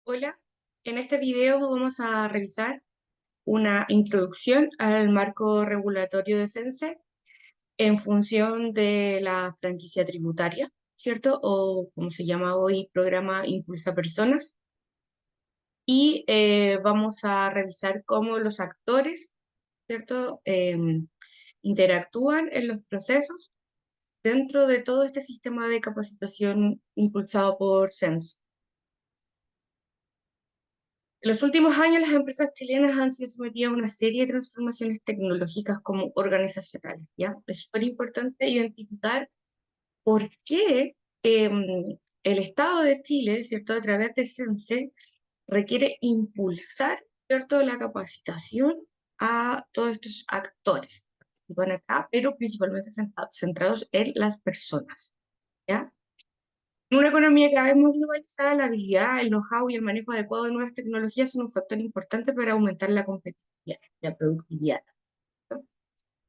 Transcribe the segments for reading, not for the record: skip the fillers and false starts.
Hola, en este video vamos a revisar una introducción al marco regulatorio de CENSE en función de la franquicia tributaria, ¿cierto? O como se llama hoy, programa Impulsa Personas. Y vamos a revisar cómo los actores, ¿cierto? Interactúan en los procesos dentro de todo este sistema de capacitación impulsado por CENSE. En los últimos años, las empresas chilenas han sido sometidas a una serie de transformaciones tecnológicas como organizacionales, ¿ya? Es súper importante identificar por qué el Estado de Chile, ¿cierto?, a través de CENSE, requiere impulsar, ¿cierto?, la capacitación a todos estos actores que participan acá, pero principalmente centrados en las personas, ¿ya? En una economía cada vez más globalizada, la habilidad, el know-how y el manejo adecuado de nuevas tecnologías son un factor importante para aumentar la competitividad y la productividad, ¿no?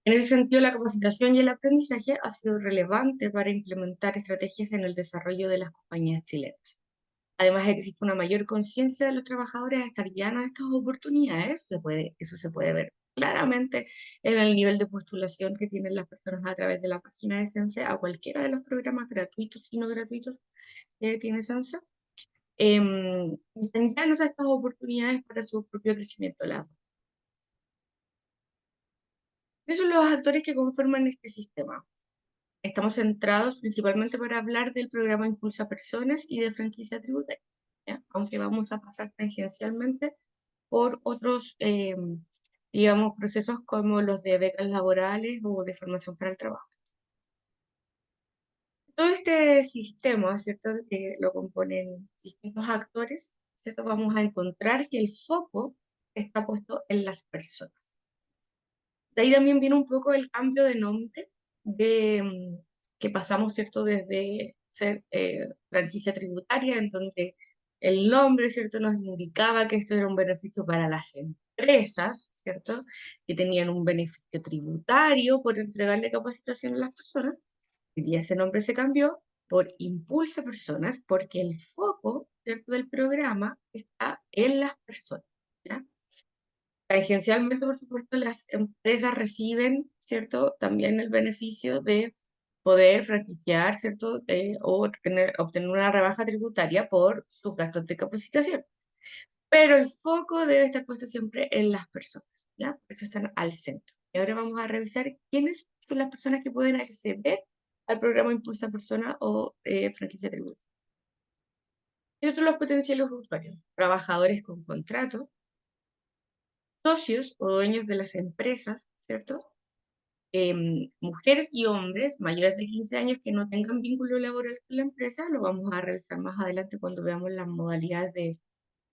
En ese sentido, la capacitación y el aprendizaje ha sido relevante para implementar estrategias en el desarrollo de las compañías chilenas. Además, existe una mayor conciencia de los trabajadores a estar llanos a estas oportunidades. Eso se puede ver claramente en el nivel de postulación que tienen las personas a través de la página de CENSE a cualquiera de los programas gratuitos y no gratuitos que tiene CENSE. Están llanos a estas oportunidades para su propio crecimiento laboral. ¿Quiénes son los actores que conforman este sistema? Estamos centrados principalmente para hablar del programa Impulsa Personas y de franquicia tributaria, ¿ya? Aunque vamos a pasar tangencialmente por otros, digamos, procesos como los de becas laborales o de formación para el trabajo. Todo este sistema, ¿cierto?, que lo componen distintos actores, ¿cierto?, vamos a encontrar que el foco está puesto en las personas. De ahí también viene un poco el cambio de nombre de, que pasamos, ¿cierto?, desde ser franquicia tributaria, en donde el nombre, ¿cierto?, nos indicaba que esto era un beneficio para las empresas, ¿cierto?, que tenían un beneficio tributario por entregarle capacitación a las personas. Hoy día ese nombre se cambió por Impulsa Personas, porque el foco, ¿cierto?, del programa está en las personas, ¿ya? Tangencialmente, por supuesto, las empresas reciben, ¿cierto?, también el beneficio de poder franquiciar, ¿cierto?, o obtener una rebaja tributaria por sus gastos de capacitación. Pero el foco debe estar puesto siempre en las personas, ¿ya? Por eso están al centro. Y ahora vamos a revisar quiénes son las personas que pueden acceder al programa Impulsa Persona o franquicia tributaria. ¿Quiénes son los potenciales usuarios? Trabajadores con contrato, socios o dueños de las empresas, ¿cierto? Mujeres y hombres mayores de 15 años que no tengan vínculo laboral con la empresa, lo vamos a revisar más adelante cuando veamos las modalidades de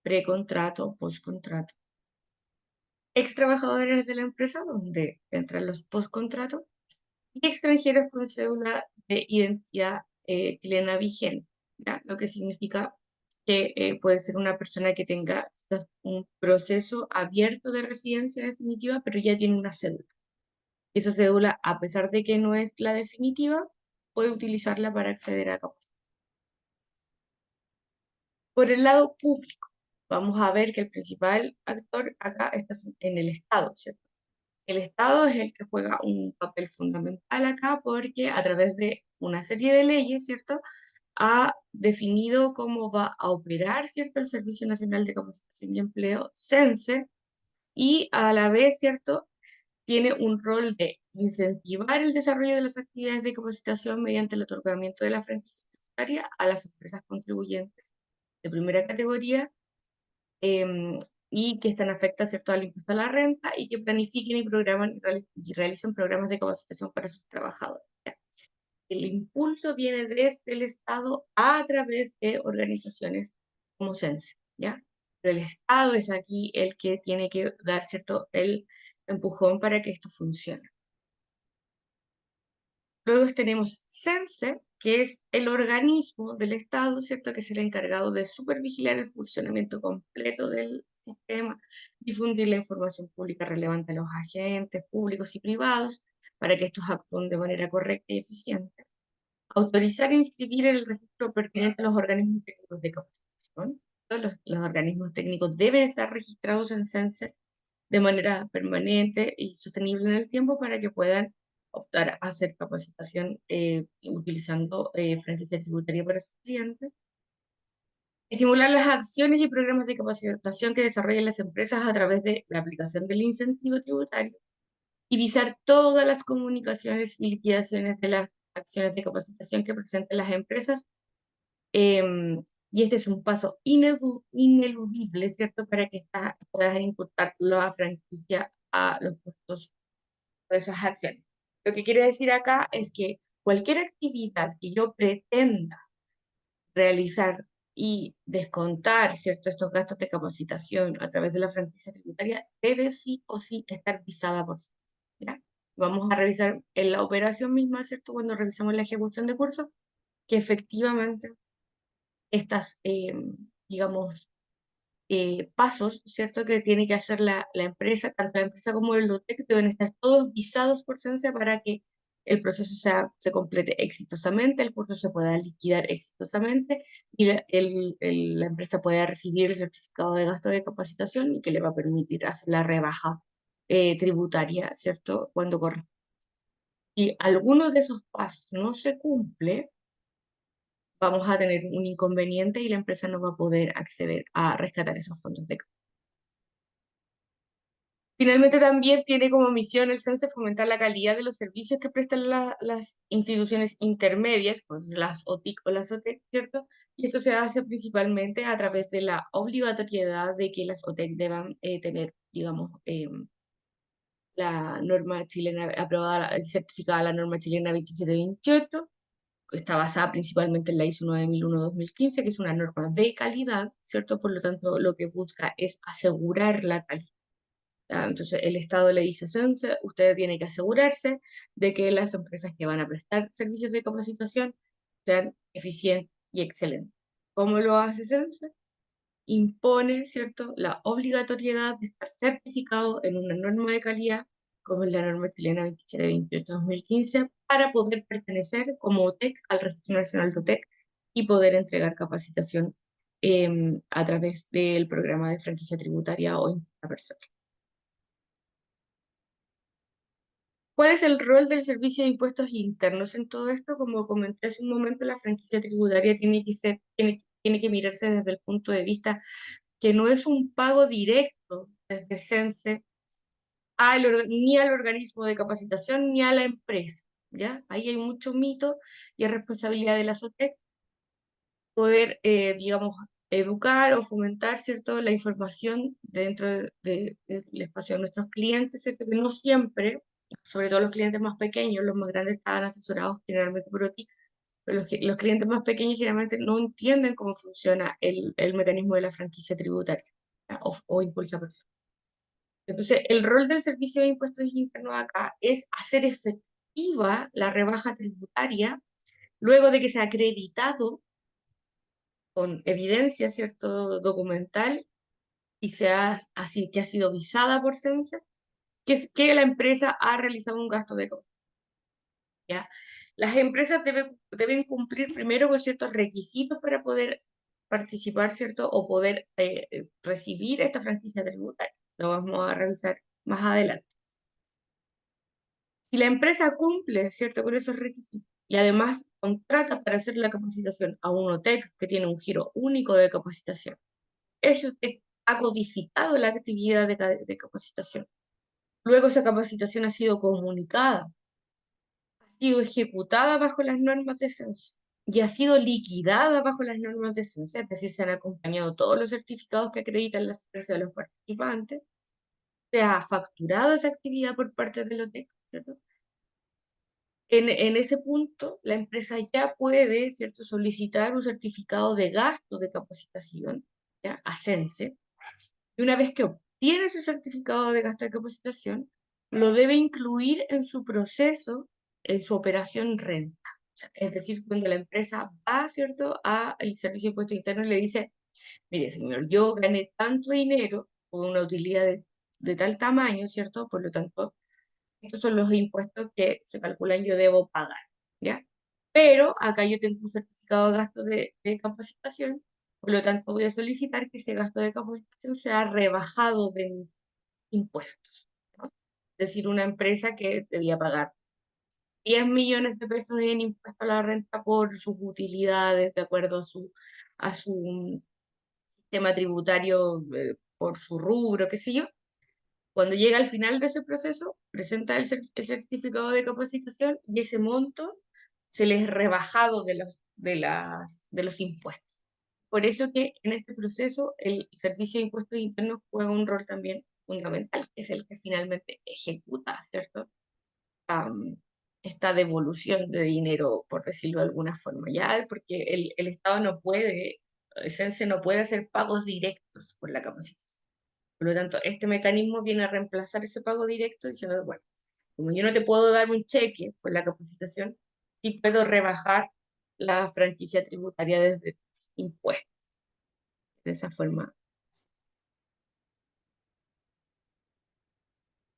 precontrato o postcontrato. Ex trabajadores de la empresa, donde entran los postcontratos, y extranjeros con cédula de identidad chilena vigente, ¿ya? Lo que significa que puede ser una persona que tenga un proceso abierto de residencia definitiva, pero ya tiene una cédula. Esa cédula, a pesar de que no es la definitiva, puede utilizarla para acceder a capacitación. Por el lado público, vamos a ver que el principal actor acá está en el Estado, ¿cierto? El Estado es el que juega un papel fundamental acá porque a través de una serie de leyes, ¿cierto?, ha definido cómo va a operar, ¿cierto?, el Servicio Nacional de Capacitación y Empleo, CENSE, y a la vez, ¿cierto?, tiene un rol de incentivar el desarrollo de las actividades de capacitación mediante el otorgamiento de la franquicia tributaria a las empresas contribuyentes de primera categoría, em, y que están afectas, ¿cierto?, al impuesto a la renta y que planifiquen y programan y realizan programas de capacitación para sus trabajadores, ¿ya? El impulso viene desde el Estado a través de organizaciones como CENSE, ¿ya? Pero el Estado es aquí el que tiene que dar, ¿cierto?, el empujón para que esto funcione. Luego tenemos CENSE, que es el organismo del Estado, ¿cierto?, que es el encargado de supervigilar el funcionamiento completo del sistema, difundir la información pública relevante a los agentes públicos y privados para que estos actúen de manera correcta y eficiente, autorizar e inscribir en el registro pertinente a los organismos técnicos de capacitación. ¿cierto? Los organismos técnicos deben estar registrados en CENSE de manera permanente y sostenible en el tiempo para que puedan optar a hacer capacitación utilizando franquicia tributaria para sus clientes. Estimular las acciones y programas de capacitación que desarrollen las empresas a través de la aplicación del incentivo tributario y visar todas las comunicaciones y liquidaciones de las acciones de capacitación que presenten las empresas. Y este es un paso ineludible, ¿cierto? Para que puedas imputar la franquicia a los costos de esas acciones. Lo que quiere decir acá es que cualquier actividad que yo pretenda realizar y descontar, ¿cierto?, estos gastos de capacitación a través de la franquicia tributaria debe sí o sí estar visada por sí. ¿Ya? Vamos a revisar en la operación misma, ¿cierto?, cuando revisamos la ejecución de cursos, que efectivamente estas, digamos, pasos, ¿cierto?, que tiene que hacer la empresa, tanto la empresa como el LOTEC, deben estar todos visados por CENSE para que el proceso se complete exitosamente, el curso se pueda liquidar exitosamente y la empresa pueda recibir el certificado de gasto de capacitación y que le va a permitir hacer la rebaja tributaria, ¿cierto?, cuando corresponda. Si alguno de esos pasos no se cumple, vamos a tener un inconveniente y la empresa no va a poder acceder a rescatar esos fondos de. Finalmente, también tiene como misión el CENSE fomentar la calidad de los servicios que prestan las instituciones intermedias, pues las OTIC o las OTEC, ¿cierto? Y esto se hace principalmente a través de la obligatoriedad de que las OTEC deban tener, digamos, la norma chilena aprobada, certificada la norma chilena 2728, que está basada principalmente en la ISO 9001-2015, que es una norma de calidad, ¿cierto? Por lo tanto, lo que busca es asegurar la calidad. Entonces, el Estado le dice a CENSE, usted tiene que asegurarse de que las empresas que van a prestar servicios de capacitación sean eficientes y excelentes. ¿Cómo lo hace CENSE? Impone, ¿cierto?, la obligatoriedad de estar certificado en una norma de calidad, como es la norma chilena 2728-2015, para poder pertenecer como OTEC al Registro Nacional de OTEC y poder entregar capacitación a través del programa de franquicia tributaria o impuesto personal. ¿Cuál es el rol del Servicio de Impuestos Internos en todo esto? Como comenté hace un momento, la franquicia tributaria tiene que mirarse desde el punto de vista que no es un pago directo desde CENSE ni al organismo de capacitación ni a la empresa, ¿ya? Ahí hay mucho mito y es responsabilidad de la SOTEC poder, digamos, educar o fomentar, ¿cierto?, la información dentro del espacio de nuestros clientes, ¿cierto?, que no siempre, sobre todo los clientes más pequeños, los más grandes estaban asesorados generalmente por OTIC, pero los clientes más pequeños generalmente no entienden cómo funciona el mecanismo de la franquicia tributaria, ¿ya? O impulsa personas. Entonces, el rol del Servicio de Impuestos Internos acá es hacer efectiva la rebaja tributaria luego de que se ha acreditado con evidencia, ¿cierto?, documental, y así que ha sido visada por CENSE, que la empresa ha realizado un gasto de costo, ¿ya? Las empresas deben cumplir primero con ciertos requisitos para poder participar, ¿cierto?, o poder recibir esta franquicia tributaria. Lo vamos a revisar más adelante. Si la empresa cumple, ¿cierto?, con esos requisitos y además contrata para hacer la capacitación a un OTEC que tiene un giro único de capacitación, ese OTEC ha codificado la actividad de capacitación. Luego esa capacitación ha sido comunicada, ha sido ejecutada bajo las normas de CENSE y ha sido liquidada bajo las normas de CENSE, es decir, se han acompañado todos los certificados que acreditan las empresas de los participantes, se ha facturado esa actividad por parte del OTEC, ¿cierto? En ese punto, la empresa ya puede, ¿cierto?, solicitar un certificado de gasto de capacitación, ¿ya?, a CENSE, y una vez que obtiene ese certificado de gasto de capacitación, lo debe incluir en su proceso, en su operación renta. O sea, es decir, cuando la empresa va, ¿cierto?, al Servicio de Impuestos Internos y le dice, mire, señor, yo gané tanto dinero por una utilidad de tal tamaño, ¿cierto? Por lo tanto, estos son los impuestos que se calculan yo debo pagar, ¿ya? Pero acá yo tengo un certificado de gasto de capacitación Por lo tanto, voy a solicitar que ese gasto de capacitación sea rebajado de mis impuestos, ¿no? Es decir, una empresa que debía pagar 10 millones de pesos en impuesto a la renta por sus utilidades, de acuerdo a su tema tributario, por su rubro, qué sé yo. Cuando llega al final de ese proceso, presenta el certificado de capacitación y ese monto se les es rebajado de los impuestos. Por eso que en este proceso el Servicio de Impuestos Internos juega un rol también fundamental, que es el que finalmente ejecuta, ¿cierto? Am, esta devolución de dinero, por decirlo de alguna forma, ¿ya? Porque el Estado no puede, el CENSE no puede hacer pagos directos por la capacitación. Por lo tanto, este mecanismo viene a reemplazar ese pago directo diciendo, bueno, como yo no te puedo dar un cheque por la capacitación, sí puedo rebajar la franquicia tributaria desde tus impuestos. De esa forma.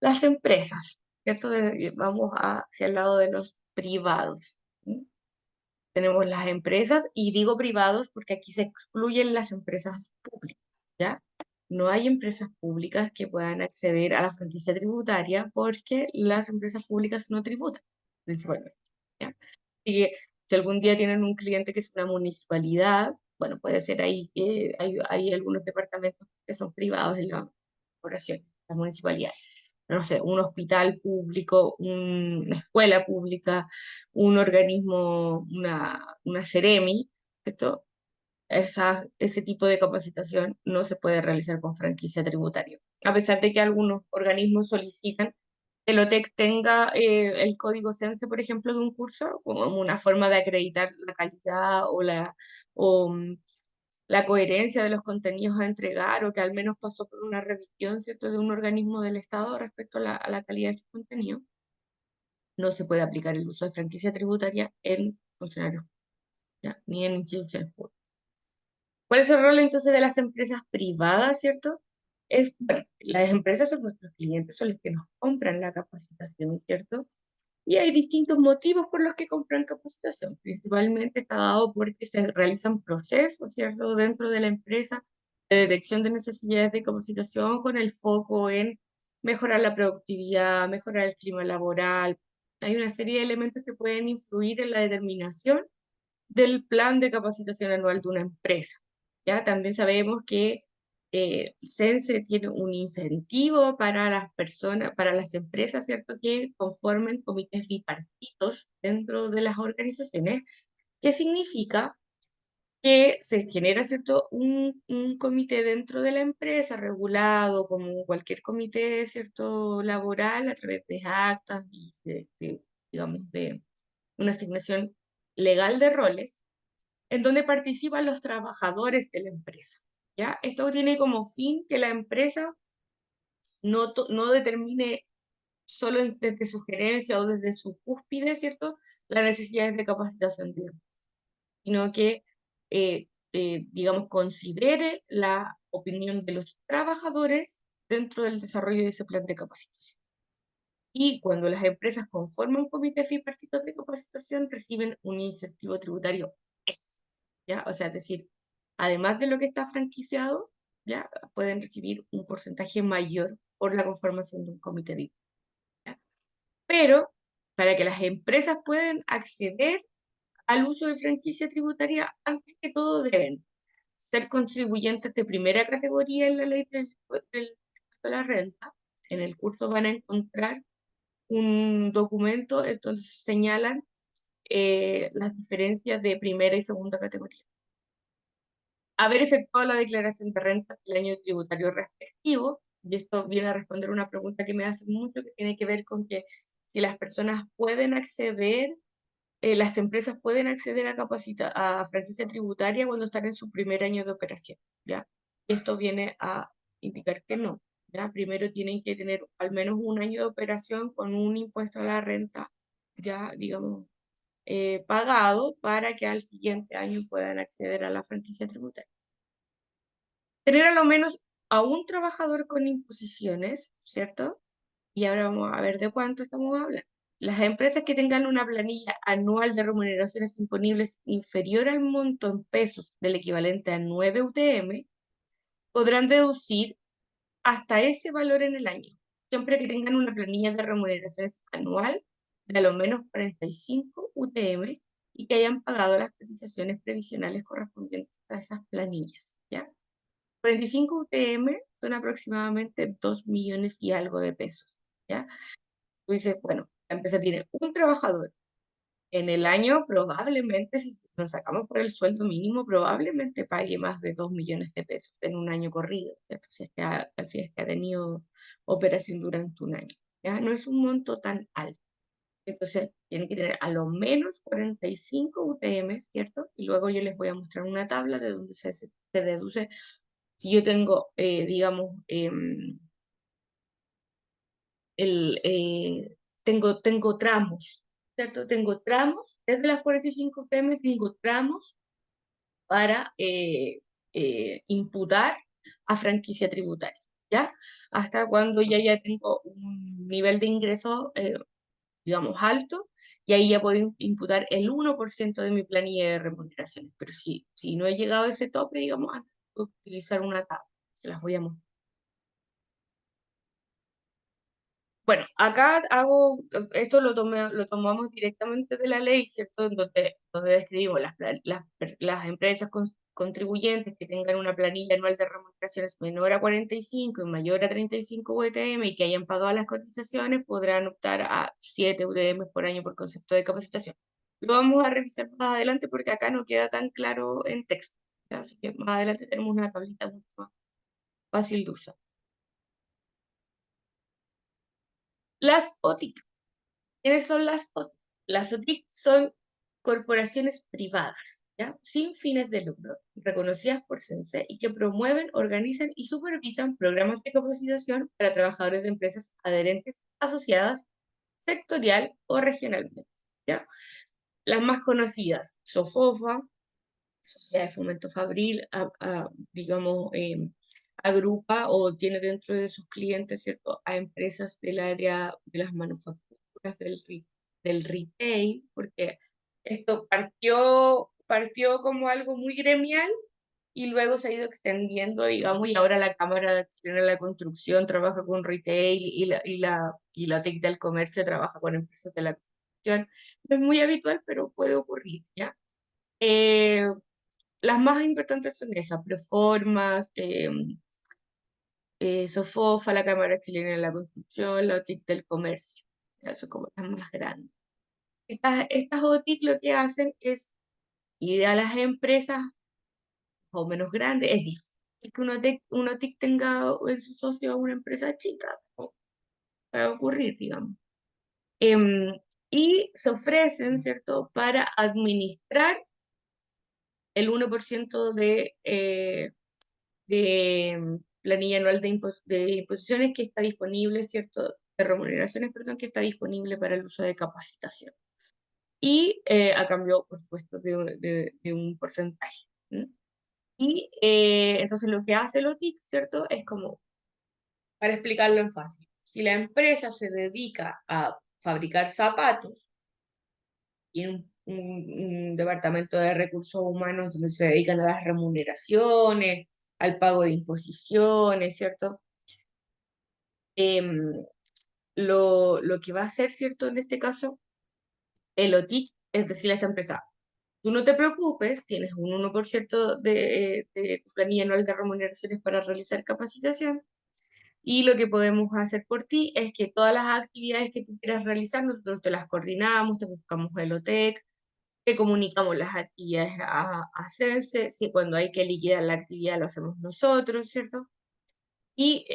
Las empresas, ¿cierto? Vamos hacia el lado de los privados. ¿Sí? Tenemos las empresas, y digo privados porque aquí se excluyen las empresas públicas, ¿ya? No hay empresas públicas que puedan acceder a la franquicia tributaria porque las empresas públicas no tributan, principalmente, ¿ya? Así que si algún día tienen un cliente que es una municipalidad, bueno, puede ser ahí, hay algunos departamentos que son privados en la corporación, las municipalidades, no sé, un hospital público, una escuela pública, un organismo, una Ceremi, ¿cierto? Ese tipo de capacitación no se puede realizar con franquicia tributaria. A pesar de que algunos organismos solicitan que el OTEC tenga el código CENSE, por ejemplo, de un curso, como una forma de acreditar la calidad o la coherencia de los contenidos a entregar, o que al menos pasó por una revisión, ¿cierto?, de un organismo del Estado respecto a la calidad de sus contenidos. No se puede aplicar el uso de franquicia tributaria en funcionarios, ¿ya? Ni en instituciones públicas. ¿Cuál es el rol entonces de las empresas privadas, cierto? Bueno, las empresas son nuestros clientes, son los que nos compran la capacitación, ¿cierto? Y hay distintos motivos por los que compran capacitación. Principalmente está dado porque se realizan procesos, ¿cierto?, dentro de la empresa de detección de necesidades de capacitación con el foco en mejorar la productividad, mejorar el clima laboral. Hay una serie de elementos que pueden influir en la determinación del plan de capacitación anual de una empresa. ¿Ya? También sabemos que CENSE tiene un incentivo para las personas, para las empresas, ¿cierto?, que conformen comités bipartitos dentro de las organizaciones, que significa que se genera, ¿cierto?, un comité dentro de la empresa regulado como cualquier comité, ¿cierto?, laboral, a través de actas y digamos, de una asignación legal de roles, en donde participan los trabajadores de la empresa, ¿ya? Esto tiene como fin que la empresa no determine solo desde su gerencia o desde su cúspide, ¿cierto?, las necesidades de capacitación, sino que, digamos, considere la opinión de los trabajadores dentro del desarrollo de ese plan de capacitación. Y cuando las empresas conforman comités bipartitos de capacitación, reciben un incentivo tributario extra, ¿ya? O sea, es decir, además de lo que está franquiciado, ¿ya?, pueden recibir un porcentaje mayor por la conformación de un comité bipartito, ¿ya? Pero para que las empresas puedan acceder al uso de franquicia tributaria, antes que todo deben ser contribuyentes de primera categoría en la ley del impuesto a la renta. En el curso van a encontrar un documento en donde se señalan las diferencias de primera y segunda categoría. Haber efectuado la declaración de renta el año tributario respectivo, y esto viene a responder una pregunta que me hacen mucho, que tiene que ver con que si las personas pueden acceder, las empresas pueden acceder a franquicia tributaria cuando están en su primer año de operación, ¿ya? Esto viene a indicar que no, ¿ya? Primero tienen que tener al menos un año de operación con un impuesto a la renta, ya, digamos, pagado, para que al siguiente año puedan acceder a la franquicia tributaria. Tener a lo menos a un trabajador con imposiciones, ¿cierto? Y ahora vamos a ver de cuánto estamos hablando. Las empresas que tengan una planilla anual de remuneraciones imponibles inferior al monto en pesos del equivalente a 9 UTM podrán deducir hasta ese valor en el año, siempre que tengan una planilla de remuneraciones anual de a lo menos 45 UTM y que hayan pagado las cotizaciones previsionales correspondientes a esas planillas, ¿ya? 45 UTM son aproximadamente 2 millones y algo de pesos, ¿ya? Tú dices, bueno, la empresa tiene un trabajador. En el año probablemente, si nos sacamos por el sueldo mínimo, probablemente pague más de 2 millones de pesos en un año corrido, ¿cierto? Si es que ha tenido operación durante un año, ¿ya? No es un monto tan alto. Entonces, tiene que tener a lo menos 45 UTM, ¿cierto? Y luego yo les voy a mostrar una tabla de donde se deduce. Si yo tengo, digamos, tengo tramos, ¿cierto? Tengo tramos, desde las 45 PM tengo tramos para imputar a franquicia tributaria, ¿ya? Hasta cuando ya tengo un nivel de ingreso, digamos, alto, y ahí ya puedo imputar el 1% de mi planilla de remuneraciones. Pero si no he llegado a ese tope, digamos, antes puedo utilizar una tabla. Se las voy a mostrar. Bueno, acá esto lo tomamos directamente de la ley, ¿cierto? En donde describimos las empresas contribuyentes que tengan una planilla anual de remuneraciones menor a 45 y mayor a 35 UTM y que hayan pagado las cotizaciones podrán optar a 7 UTM por año por concepto de capacitación. Lo vamos a revisar más adelante porque acá no queda tan claro en texto, ¿ya? Así que más adelante tenemos una tablita mucho más fácil de usar. Las OTIC. ¿Quiénes son las OTIC? Las OTIC son corporaciones privadas, ¿ya? Sin fines de lucro, reconocidas por CENSE y que promueven, organizan y supervisan programas de capacitación para trabajadores de empresas adherentes, asociadas, sectorial o regionalmente, ¿ya? Las más conocidas, SOFOFA, Sociedad de Fomento Fabril, digamos, agrupa o tiene dentro de sus clientes, ¿cierto?, a empresas del área de las manufacturas, del retail, porque esto partió como algo muy gremial y luego se ha ido extendiendo, digamos, y ahora la Cámara Chilena de la Construcción trabaja con retail y la TIC del Comercio trabaja con empresas de la construcción. No es muy habitual, pero puede ocurrir, ¿ya? Eh, las más importantes son esas, Proformas, SOFOFA, la Cámara Chilena de la Construcción, la OTIC del Comercio. Esas son como las más grandes. Estas OTIC lo que hacen es ir a las empresas o menos grandes. Es difícil que una OTIC tenga en su socio a una empresa chica, o puede ocurrir, digamos. Em, y se ofrecen, ¿cierto?, para administrar el 1% de planilla anual de imposiciones que está disponible, ¿cierto? De remuneraciones, perdón, que está disponible para el uso de capacitación. Y a cambio, por supuesto, de un porcentaje. ¿Mm? Y entonces lo que hace el OTIC, ¿cierto? Es como, para explicarlo en fácil, si la empresa se dedica a fabricar zapatos, tiene un departamento de recursos humanos donde se dedican a las remuneraciones, al pago de imposiciones, ¿cierto? Em, lo que va a hacer, ¿cierto? En este caso, el OTIC es decirle a esta empresa, tú no te preocupes, tienes un 1% de tu planilla anual de remuneraciones para realizar capacitación, y lo que podemos hacer por ti es que todas las actividades que tú quieras realizar, nosotros te las coordinamos, te buscamos el OTEC, te comunicamos las actividades a CENSE, si cuando hay que liquidar la actividad lo hacemos nosotros, ¿cierto? Y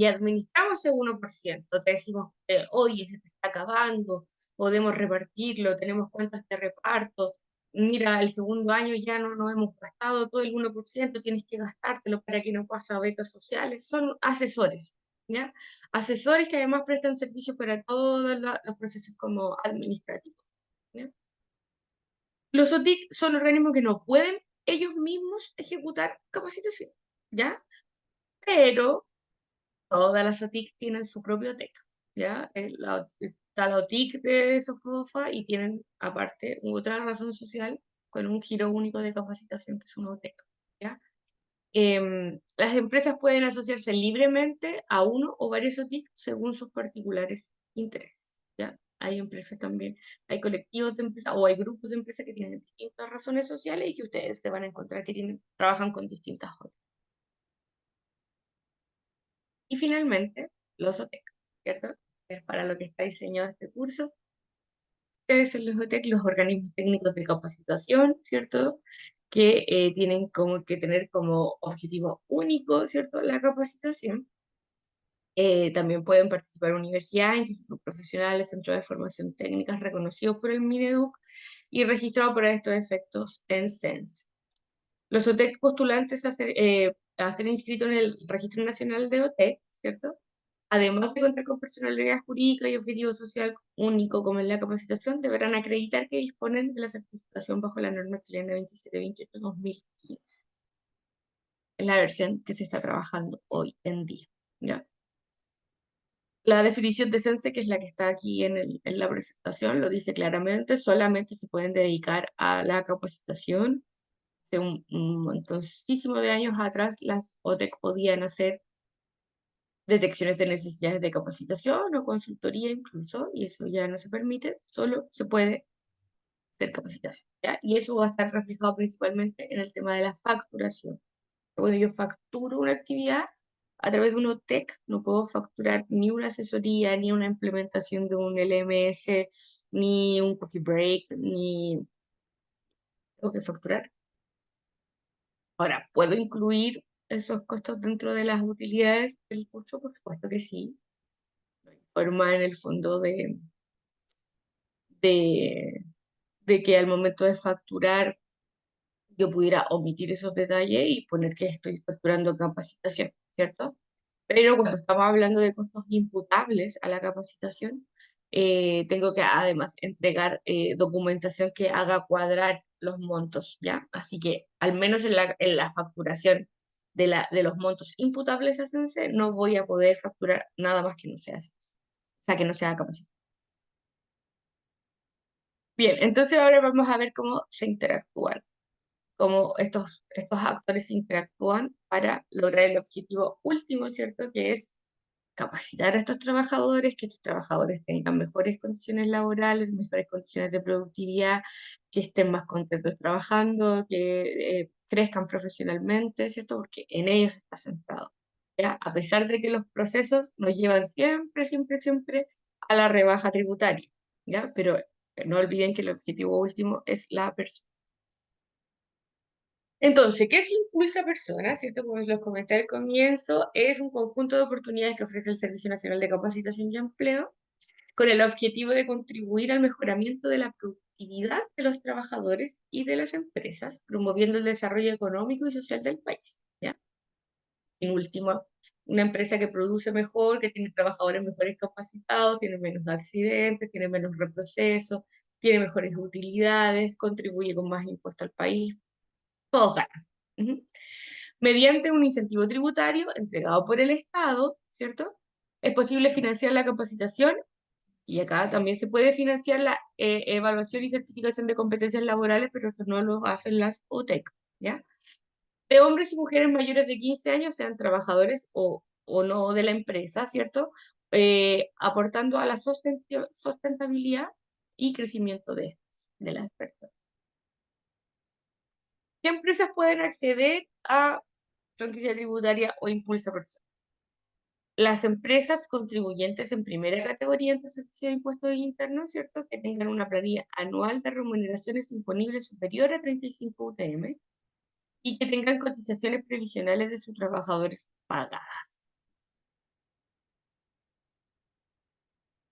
administramos ese 1%, te decimos, oye, se te está acabando, podemos repartirlo, tenemos cuentas de reparto, mira, el segundo año ya no nos hemos gastado todo el 1%, tienes que gastártelo para que no pase a becas sociales, son asesores, ¿ya? Asesores que además prestan servicios para todos los procesos como administrativos, ¿ya? Los OTIC son organismos que no pueden ellos mismos ejecutar capacitación, ¿ya? Pero todas las OTIC tienen su propio TEC, ¿ya? está la OTIC de SOFOFA y tienen aparte otra razón social con un giro único de capacitación que es una OTEC, ¿ya? Las empresas pueden asociarse libremente a uno o varios OTIC según sus particulares intereses, ¿ya? Hay empresas también, hay colectivos de empresas o hay grupos de empresas que tienen distintas razones sociales y que ustedes se van a encontrar que trabajan con distintas OTIC. Y finalmente, los OTEC, ¿cierto? Es para lo que está diseñado este curso. Ustedes son los OTEC, los organismos técnicos de capacitación, ¿cierto? Que tienen como que tener como objetivo único, ¿cierto? La capacitación. También pueden participar universidades, institutos profesionales, centros de formación técnicas reconocidos por el Mineduc y registrados para estos efectos en CENS. Los OTEC postulantes a ser inscritos en el Registro Nacional de OTEC, ¿cierto? Además de contar con personalidad jurídica y objetivo social único como es la capacitación, deberán acreditar que disponen de la certificación bajo la norma chilena 2728-2015. Es la versión que se está trabajando hoy en día, ¿ya? La definición de CENSE, que es la que está aquí en la presentación, lo dice claramente, solamente se pueden dedicar a la capacitación. Hace un montoncísimo de años atrás, las OTEC podían hacer detecciones de necesidades de capacitación o consultoría incluso, y eso ya no se permite, solo se puede hacer capacitación, ¿ya? Y eso va a estar reflejado principalmente en el tema de la facturación. Cuando yo facturo una actividad a través de un OTEC, no puedo facturar ni una asesoría, ni una implementación de un LMS, ni un coffee break, ni tengo que facturar. Ahora, ¿puedo incluir esos costos dentro de las utilidades del curso? Por supuesto que sí. Forma en el fondo de, de que al momento de facturar yo pudiera omitir esos detalles y poner que estoy facturando capacitación, ¿cierto? Pero cuando estamos hablando de costos imputables a la capacitación, tengo que además entregar documentación que haga cuadrar los montos, ¿ya? Así que al menos en la facturación de los montos imputables a CENSE, no voy a poder facturar nada más que no sea CENSE, o sea, que no sea capacitación. Bien, entonces ahora vamos a ver cómo se interactúan, cómo estos actores interactúan para lograr el objetivo último, ¿cierto? Que es capacitar a estos trabajadores, que estos trabajadores tengan mejores condiciones laborales, mejores condiciones de productividad, que estén más contentos trabajando, que crezcan profesionalmente, ¿cierto? Porque en ellos está centrado. ¿Ya? A pesar de que los procesos nos llevan siempre, siempre, siempre a la rebaja tributaria, ¿ya? Pero no olviden que el objetivo último es la persona. Entonces, ¿qué es Impulsa Personas? ¿Cierto? Como les comenté al comienzo, es un conjunto de oportunidades que ofrece el Servicio Nacional de Capacitación y Empleo con el objetivo de contribuir al mejoramiento de la productividad de los trabajadores y de las empresas, promoviendo el desarrollo económico y social del país, ¿ya? En último, una empresa que produce mejor, que tiene trabajadores mejores capacitados, tiene menos accidentes, tiene menos reprocesos, tiene mejores utilidades, contribuye con más impuesto al país, todos ganan. Ujú. Mediante un incentivo tributario entregado por el Estado, ¿cierto? Es posible financiar la capacitación y acá también se puede financiar la evaluación y certificación de competencias laborales, pero eso no lo hacen las OTEC, ¿ya? De hombres y mujeres mayores de 15 años, sean trabajadores o no de la empresa, ¿cierto? Aportando a la sustentabilidad y crecimiento de las personas. ¿Qué empresas pueden acceder a franquicia tributaria o impulso personal? Las empresas contribuyentes en primera categoría en servicio de impuestos internos, ¿cierto? Que tengan una planilla anual de remuneraciones imponibles superior a 35 UTM y que tengan cotizaciones previsionales de sus trabajadores pagadas.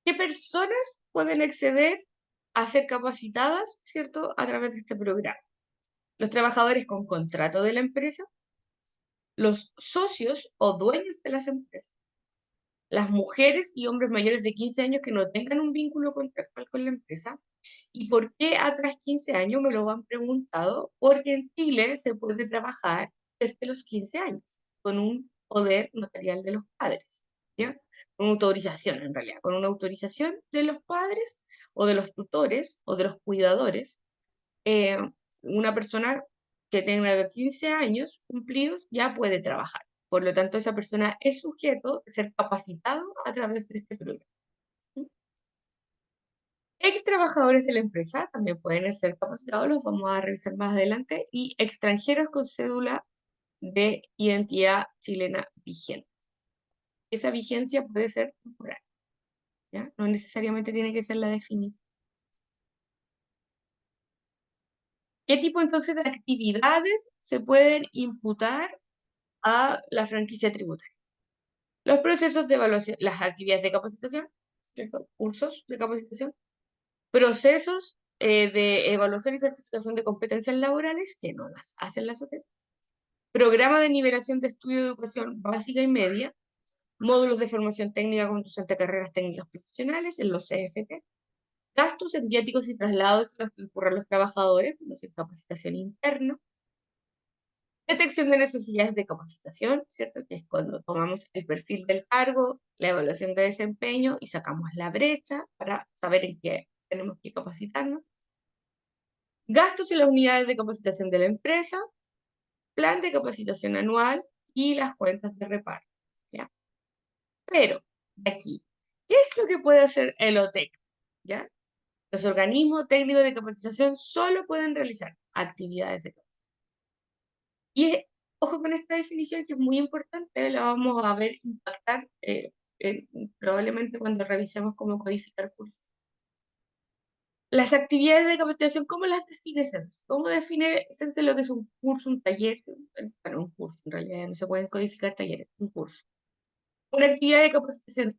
¿Qué personas pueden acceder a ser capacitadas, ¿cierto? A través de este programa. Los trabajadores con contrato de la empresa, los socios o dueños de las empresas, las mujeres y hombres mayores de 15 años que no tengan un vínculo contractual con la empresa. ¿Y por qué atrás 15 años? Me lo han preguntado, porque en Chile se puede trabajar desde los 15 años con un poder notarial de los padres, ¿ya? Con autorización, en realidad, con una autorización de los padres o de los tutores o de los cuidadores. eh, una persona que tenga 15 años cumplidos ya puede trabajar. Por lo tanto, esa persona es sujeto de ser capacitado a través de este programa. Ex trabajadores de la empresa también pueden ser capacitados, los vamos a revisar más adelante, y extranjeros con cédula de identidad chilena vigente. Esa vigencia puede ser temporal, ¿ya? No necesariamente tiene que ser la definida. ¿Qué tipo entonces de actividades se pueden imputar a la franquicia tributaria? Los procesos de evaluación, las actividades de capacitación, ¿cierto? Cursos de capacitación, procesos de evaluación y certificación de competencias laborales, que no las hacen las OTEC, programa de nivelación de estudio de educación básica y media, módulos de formación técnica conducente a carreras técnicas profesionales en los CFT, gastos en viáticos y traslados en los que incurran los trabajadores, no sé, capacitación interna, detección de necesidades de capacitación, ¿cierto? Que es cuando tomamos el perfil del cargo, la evaluación de desempeño y sacamos la brecha para saber en qué tenemos que capacitarnos. Gastos en las unidades de capacitación de la empresa, plan de capacitación anual y las cuentas de reparto, ¿ya? Pero, aquí, ¿qué es lo que puede hacer el OTEC? ¿Ya? Los organismos técnicos de capacitación solo pueden realizar actividades de capacitación. Y ojo con esta definición que es muy importante, la vamos a ver impactar probablemente cuando revisemos cómo codificar cursos. Las actividades de capacitación, ¿cómo las define Sense? ¿Cómo define Sense lo que es un curso, un taller? Bueno, un curso, en realidad no se pueden codificar talleres, un curso. Una actividad de capacitación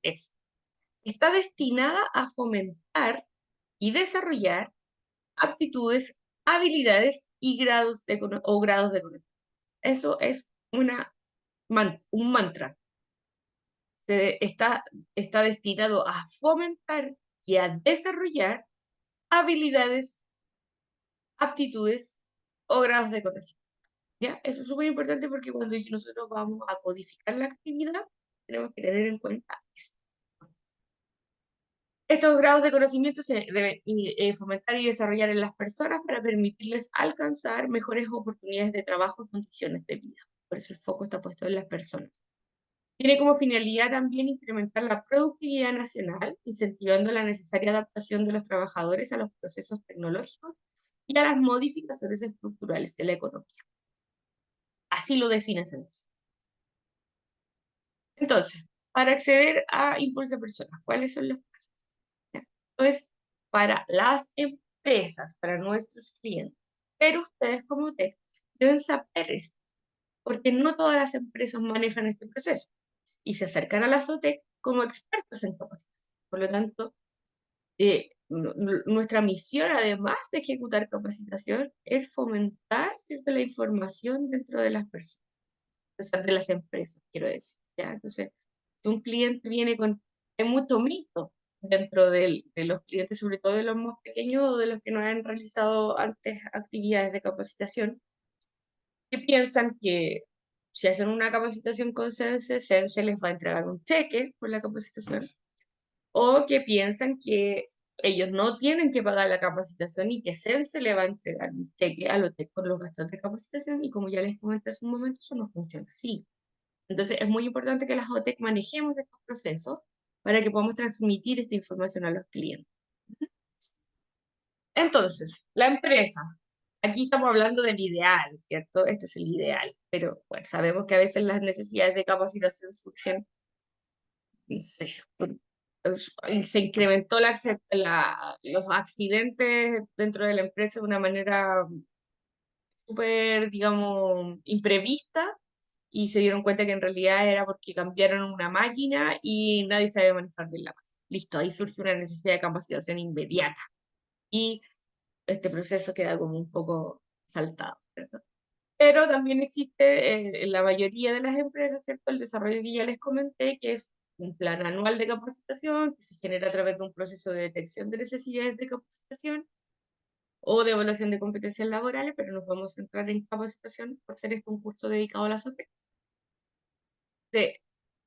está destinada a fomentar y desarrollar aptitudes, habilidades y grados de conocimiento. Eso es un mantra. Está destinado a fomentar y a desarrollar habilidades, aptitudes o grados de conocimiento. ¿Ya? Eso es súper importante porque cuando nosotros vamos a codificar la actividad, tenemos que tener en cuenta eso. Estos grados de conocimiento se deben fomentar y desarrollar en las personas para permitirles alcanzar mejores oportunidades de trabajo y condiciones de vida. Por eso el foco está puesto en las personas. Tiene como finalidad también incrementar la productividad nacional, incentivando la necesaria adaptación de los trabajadores a los procesos tecnológicos y a las modificaciones estructurales de la economía. Así lo define Sense. Entonces, para acceder a Impulsa Personas, ¿cuáles son los pasos? Entonces, para las empresas, para nuestros clientes, pero ustedes como TEC deben saber esto, porque no todas las empresas manejan este proceso y se acercan a la SOTEC como expertos en capacitación. Por lo tanto, nuestra misión, además de ejecutar capacitación, es fomentar, ¿cierto?, la información dentro de las personas, o sea, de las empresas, quiero decir, ¿ya? Entonces, si un cliente viene con... Hay mucho mito dentro de los clientes, sobre todo de los más pequeños o de los que no han realizado antes actividades de capacitación, que piensan que si hacen una capacitación con Sense, Sense les va a entregar un cheque por la capacitación, o que piensan que ellos no tienen que pagar la capacitación y que Sense le va a entregar un cheque a los con los gastos de capacitación, y como ya les comenté hace un momento, eso no funciona así. Entonces es muy importante que las OTEC manejemos estos procesos para que podamos transmitir esta información a los clientes. Entonces, la empresa. Aquí estamos hablando del ideal, ¿cierto? Este es el ideal, pero bueno, sabemos que a veces las necesidades de capacitación surgen, no sé, se incrementó los accidentes dentro de la empresa de una manera súper, digamos, imprevista, y se dieron cuenta que en realidad era porque cambiaron una máquina y nadie sabía manejar bien la máquina. Listo, ahí surge una necesidad de capacitación inmediata. Y este proceso queda como un poco saltado, ¿cierto? Pero también existe en la mayoría de las empresas, ¿cierto?, el desarrollo que ya les comenté, que es un plan anual de capacitación que se genera a través de un proceso de detección de necesidades de capacitación o de evaluación de competencias laborales, pero nos vamos a centrar en capacitación por ser este un curso dedicado a la SOTEC.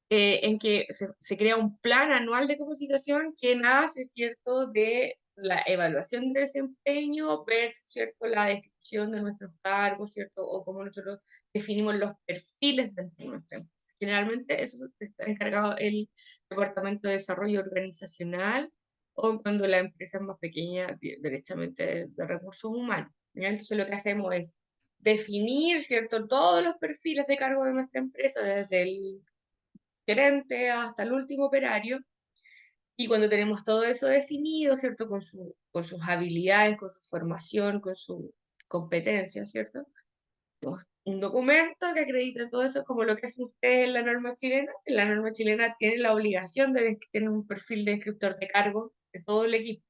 en que se crea un plan anual de capacitación que nace, ¿cierto?, de la evaluación de desempeño versus, ¿cierto?, la descripción de nuestros cargos, ¿cierto?, o cómo nosotros definimos los perfiles dentro de nuestra empresa. Generalmente eso está encargado el Departamento de Desarrollo Organizacional o cuando la empresa es más pequeña, derechamente de recursos humanos. ¿Ya? Entonces lo que hacemos es definir, ¿cierto?, todos los perfiles de cargo de nuestra empresa, desde el gerente hasta el último operario, y cuando tenemos todo eso definido, ¿cierto? Con sus habilidades, con su formación, con su competencia, ¿cierto? Tenemos un documento que acredita todo eso, como lo que hacen ustedes en la norma chilena. En la norma chilena tienen la obligación de tener un perfil de descriptor de cargo de todo el equipo.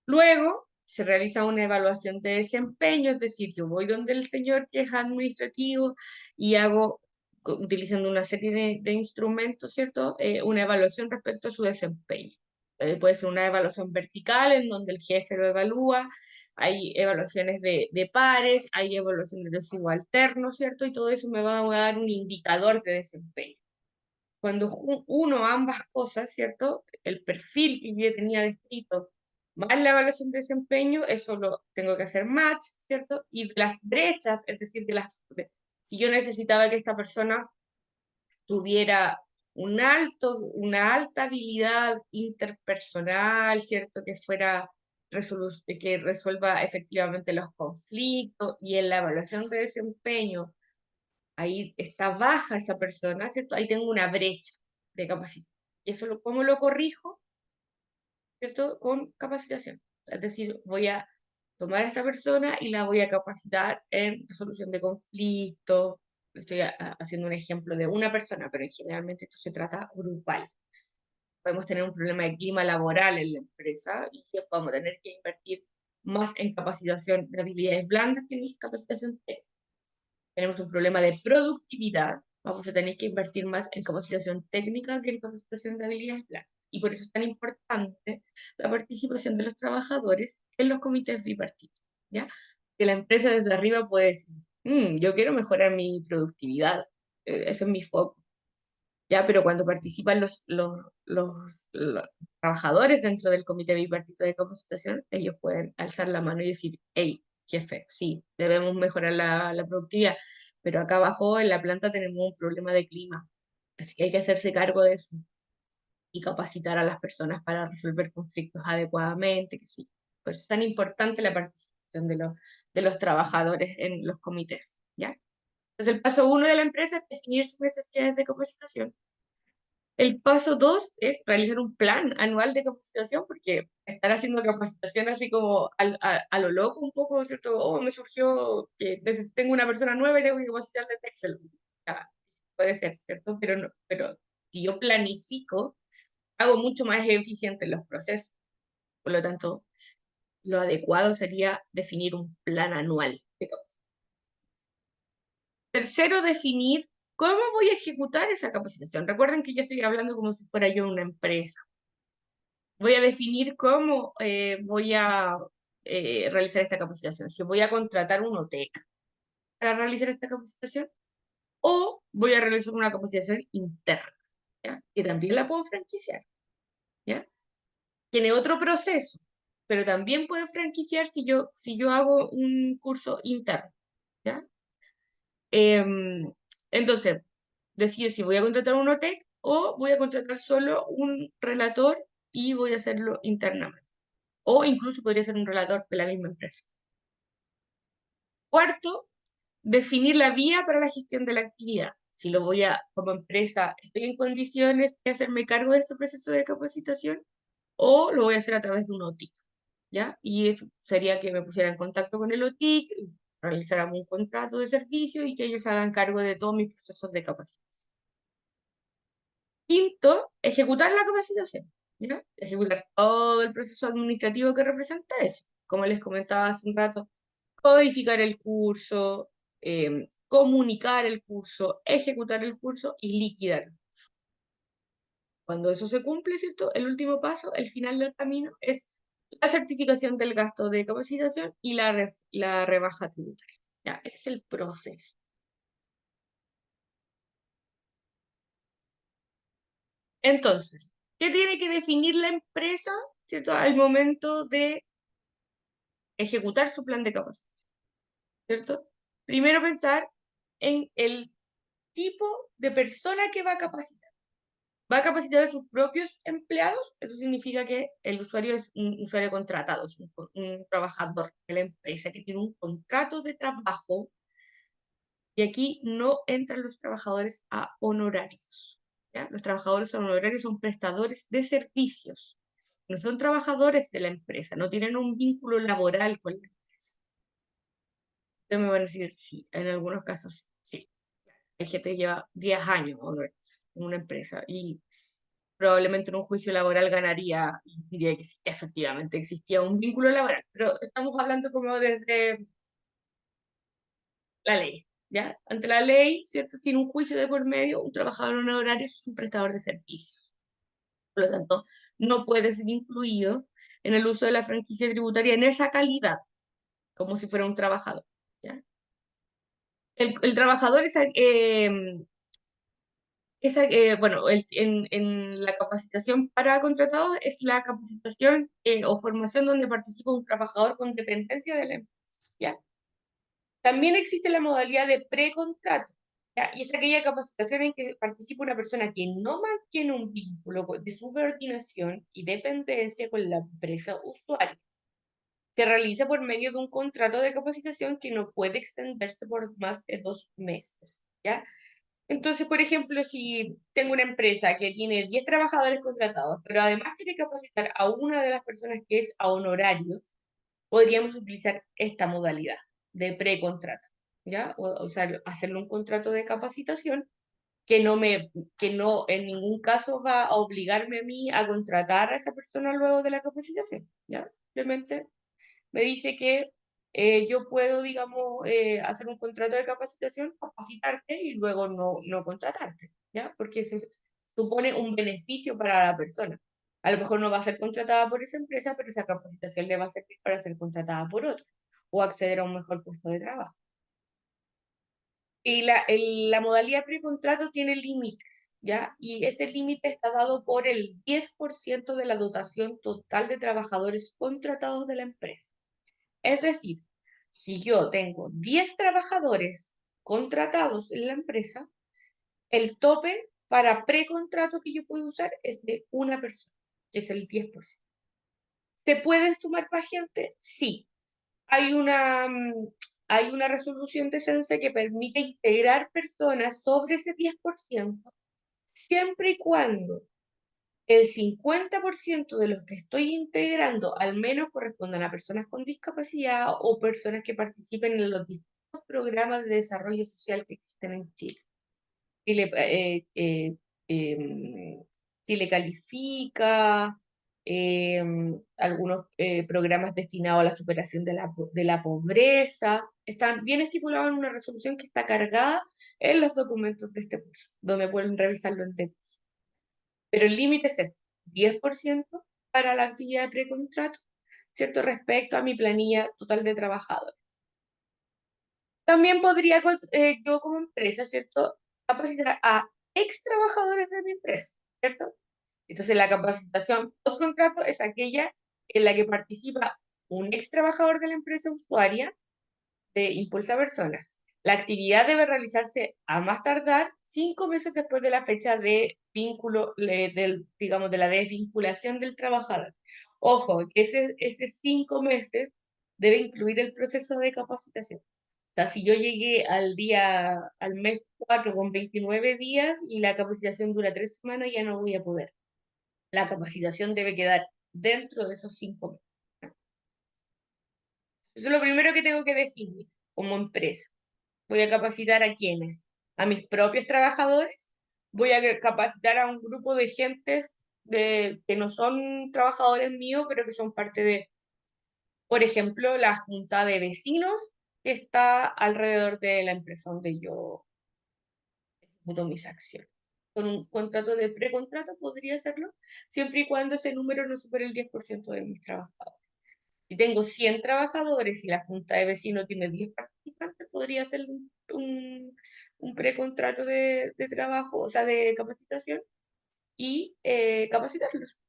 Luego se realiza una evaluación de desempeño, es decir, yo voy donde el señor que es administrativo y hago, utilizando una serie de instrumentos, ¿cierto? Una evaluación respecto a su desempeño. Puede ser una evaluación vertical en donde el jefe lo evalúa, hay evaluaciones de pares, hay evaluaciones de subalternos, ¿cierto? Y todo eso me va a dar un indicador de desempeño. Cuando uno ambas cosas, ¿cierto? El perfil que yo tenía descrito más la evaluación de desempeño, eso lo tengo que hacer match, ¿cierto? Y de las brechas, es decir, si yo necesitaba que esta persona tuviera una alta habilidad interpersonal, ¿cierto? Que fuera que resuelva efectivamente los conflictos y en la evaluación de desempeño ahí está baja esa persona, ¿cierto? Ahí tengo una brecha de capacidad. ¿Y eso cómo lo corrijo? ¿Cierto? Con capacitación. Es decir, voy a tomar a esta persona y la voy a capacitar en resolución de conflictos. Estoy haciendo un ejemplo de una persona, pero generalmente esto se trata grupal. Podemos tener un problema de clima laboral en la empresa y vamos a tener que invertir más en capacitación de habilidades blandas que en capacitación técnica. Tenemos un problema de productividad, vamos a tener que invertir más en capacitación técnica que en capacitación de habilidades blandas. Y por eso es tan importante la participación de los trabajadores en los comités bipartitos, ¿ya? Que la empresa desde arriba puede decir, yo quiero mejorar mi productividad, ese es mi foco, ¿ya? Pero cuando participan los trabajadores dentro del comité bipartito de capacitación, ellos pueden alzar la mano y decir, hey, jefe, sí, debemos mejorar la productividad, pero acá abajo en la planta tenemos un problema de clima, así que hay que hacerse cargo de eso y capacitar a las personas para resolver conflictos adecuadamente, que sí. Por eso es tan importante la participación de los trabajadores en los comités, ¿ya? Entonces el paso 1 de la empresa es definir sus necesidades de capacitación. El paso 2 es realizar un plan anual de capacitación, porque estar haciendo capacitación así como a lo loco un poco, ¿cierto? Oh, me surgió que tengo una persona nueva y tengo que capacitarle en Excel. Ya, puede ser, ¿cierto? Pero si yo planifico, hago mucho más eficiente los procesos. Por lo tanto, lo adecuado sería definir un plan anual de capacitación. Tercero, definir cómo voy a ejecutar esa capacitación. Recuerden que yo estoy hablando como si fuera yo una empresa. Voy a definir cómo voy a realizar esta capacitación. Si voy a contratar un OTEC para realizar esta capacitación o voy a realizar una capacitación interna, ¿ya? Que también la puedo franquiciar, ¿ya? Tiene otro proceso, pero también puedo franquiciar si yo hago un curso interno, ¿ya? Entonces, decido si voy a contratar un OTEC o voy a contratar solo un relator y voy a hacerlo internamente. O incluso podría ser un relator de la misma empresa. Cuarto, definir la vía para la gestión de la actividad. Si lo voy a, como empresa, estoy en condiciones de hacerme cargo de este proceso de capacitación o lo voy a hacer a través de un OTIC, ¿ya? Y eso sería que me pusiera en contacto con el OTIC, realizáramos un contrato de servicio y que ellos hagan cargo de todos mis procesos de capacitación. Quinto, ejecutar la capacitación, ¿ya? Ejecutar todo el proceso administrativo que representa eso. Como les comentaba hace un rato, codificar el curso, comunicar el curso, ejecutar el curso y liquidar. Cuando eso se cumple, ¿cierto? El último paso, el final del camino, es la certificación del gasto de capacitación y la rebaja tributaria. ¿Ya? Ese es el proceso. Entonces, ¿qué tiene que definir la empresa, ¿cierto? Al momento de ejecutar su plan de capacitación, ¿cierto? Primero pensar en el tipo de persona que va a capacitar. ¿Va a capacitar a sus propios empleados? Eso significa que el usuario es un usuario contratado, es un trabajador de la empresa que tiene un contrato de trabajo, y aquí no entran los trabajadores a honorarios, ¿ya? Los trabajadores a honorarios son prestadores de servicios, no son trabajadores de la empresa, no tienen un vínculo laboral con la empresa. Ustedes me van a decir, sí, en algunos casos sí. Hay gente que lleva 10 años honorarios en una empresa y probablemente en un juicio laboral ganaría y diría que sí, efectivamente existía un vínculo laboral, pero estamos hablando como desde la ley, ¿ya? Ante la ley, ¿cierto? Sin un juicio de por medio, un trabajador honorario es un prestador de servicios. Por lo tanto, no puede ser incluido en el uso de la franquicia tributaria en esa calidad, como si fuera un trabajador, ¿ya? El trabajador bueno, en la capacitación para contratados es la capacitación o formación donde participa un trabajador con dependencia de la empresa, ¿ya? También existe la modalidad de precontrato, ¿ya? Y es aquella capacitación en que participa una persona que no mantiene un vínculo de subordinación y dependencia con la empresa usuaria. Se realiza por medio de un contrato de capacitación que no puede extenderse por más de 2 meses, ¿ya? Entonces, por ejemplo, si tengo una empresa que tiene 10 trabajadores contratados, pero además quiere capacitar a una de las personas que es a honorarios, podríamos utilizar esta modalidad de precontrato, ¿ya? O sea, hacerle un contrato de capacitación que no en ningún caso va a obligarme a mí a contratar a esa persona luego de la capacitación, ¿ya? Simplemente me dice que yo puedo, digamos, hacer un contrato de capacitación, capacitarte y luego no contratarte, ¿ya? Porque se supone un beneficio para la persona. A lo mejor no va a ser contratada por esa empresa, pero esa capacitación le va a servir para ser contratada por otra o acceder a un mejor puesto de trabajo. Y la modalidad precontrato tiene límites, ¿ya? Y ese límite está dado por el 10% de la dotación total de trabajadores contratados de la empresa. Es decir, si yo tengo 10 trabajadores contratados en la empresa, el tope para precontrato que yo puedo usar es de una persona, que es el 10%. ¿Te puede sumar más gente? Sí. Hay hay una resolución de CENSE que permite integrar personas sobre ese 10%, siempre y cuando el 50% de los que estoy integrando al menos correspondan a personas con discapacidad o personas que participen en los distintos programas de desarrollo social que existen en Chile. Chile, Chile Califica, algunos programas destinados a la superación de la pobreza, están bien estipulados en una resolución que está cargada en los documentos de este curso, donde pueden revisarlo en detalle. Pero el límite es ese, 10% para la actividad de precontrato, ¿cierto? Respecto a mi planilla total de trabajadores. También podría yo como empresa, ¿cierto? Capacitar a ex trabajadores de mi empresa, ¿cierto? Entonces la capacitación post-contrato es aquella en la que participa un ex trabajador de la empresa usuaria de Impulsa Personas. La actividad debe realizarse a más tardar 5 meses después de la fecha de vínculo, digamos, de la desvinculación del trabajador. Ojo, que ese 5 meses debe incluir el proceso de capacitación. O sea, si yo llegué al mes 4 con 29 días y la capacitación dura 3 semanas, ya no voy a poder. La capacitación debe quedar dentro de esos 5 meses. Eso es lo primero que tengo que definir como empresa. ¿Voy a capacitar a quiénes? ¿A mis propios trabajadores? ¿Voy a capacitar a un grupo de gentes que no son trabajadores míos, pero que son parte de, por ejemplo, la junta de vecinos que está alrededor de la empresa donde yo ejecuto mis acciones? Con un contrato de precontrato podría hacerlo, siempre y cuando ese número no supere el 10% de mis trabajadores. Si tengo 100 trabajadores y la junta de vecinos tiene 10 participantes, podría hacer un precontrato de trabajo, o sea, de capacitación, y capacitarlos,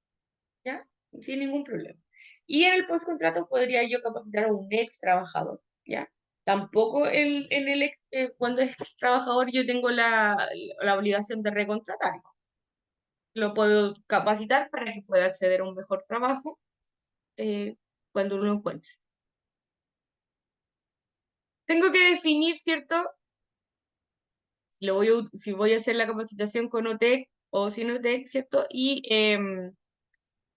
¿ya? Sin ningún problema. Y en el postcontrato podría yo capacitar a un ex trabajador, ¿ya? Tampoco cuando es ex trabajador yo tengo la obligación de recontratarlo. Lo puedo capacitar para que pueda acceder a un mejor trabajo eh, cuando uno lo encuentre. Tengo que definir, ¿cierto? Si voy a hacer la capacitación con OTEC o sin OTEC, ¿cierto? Y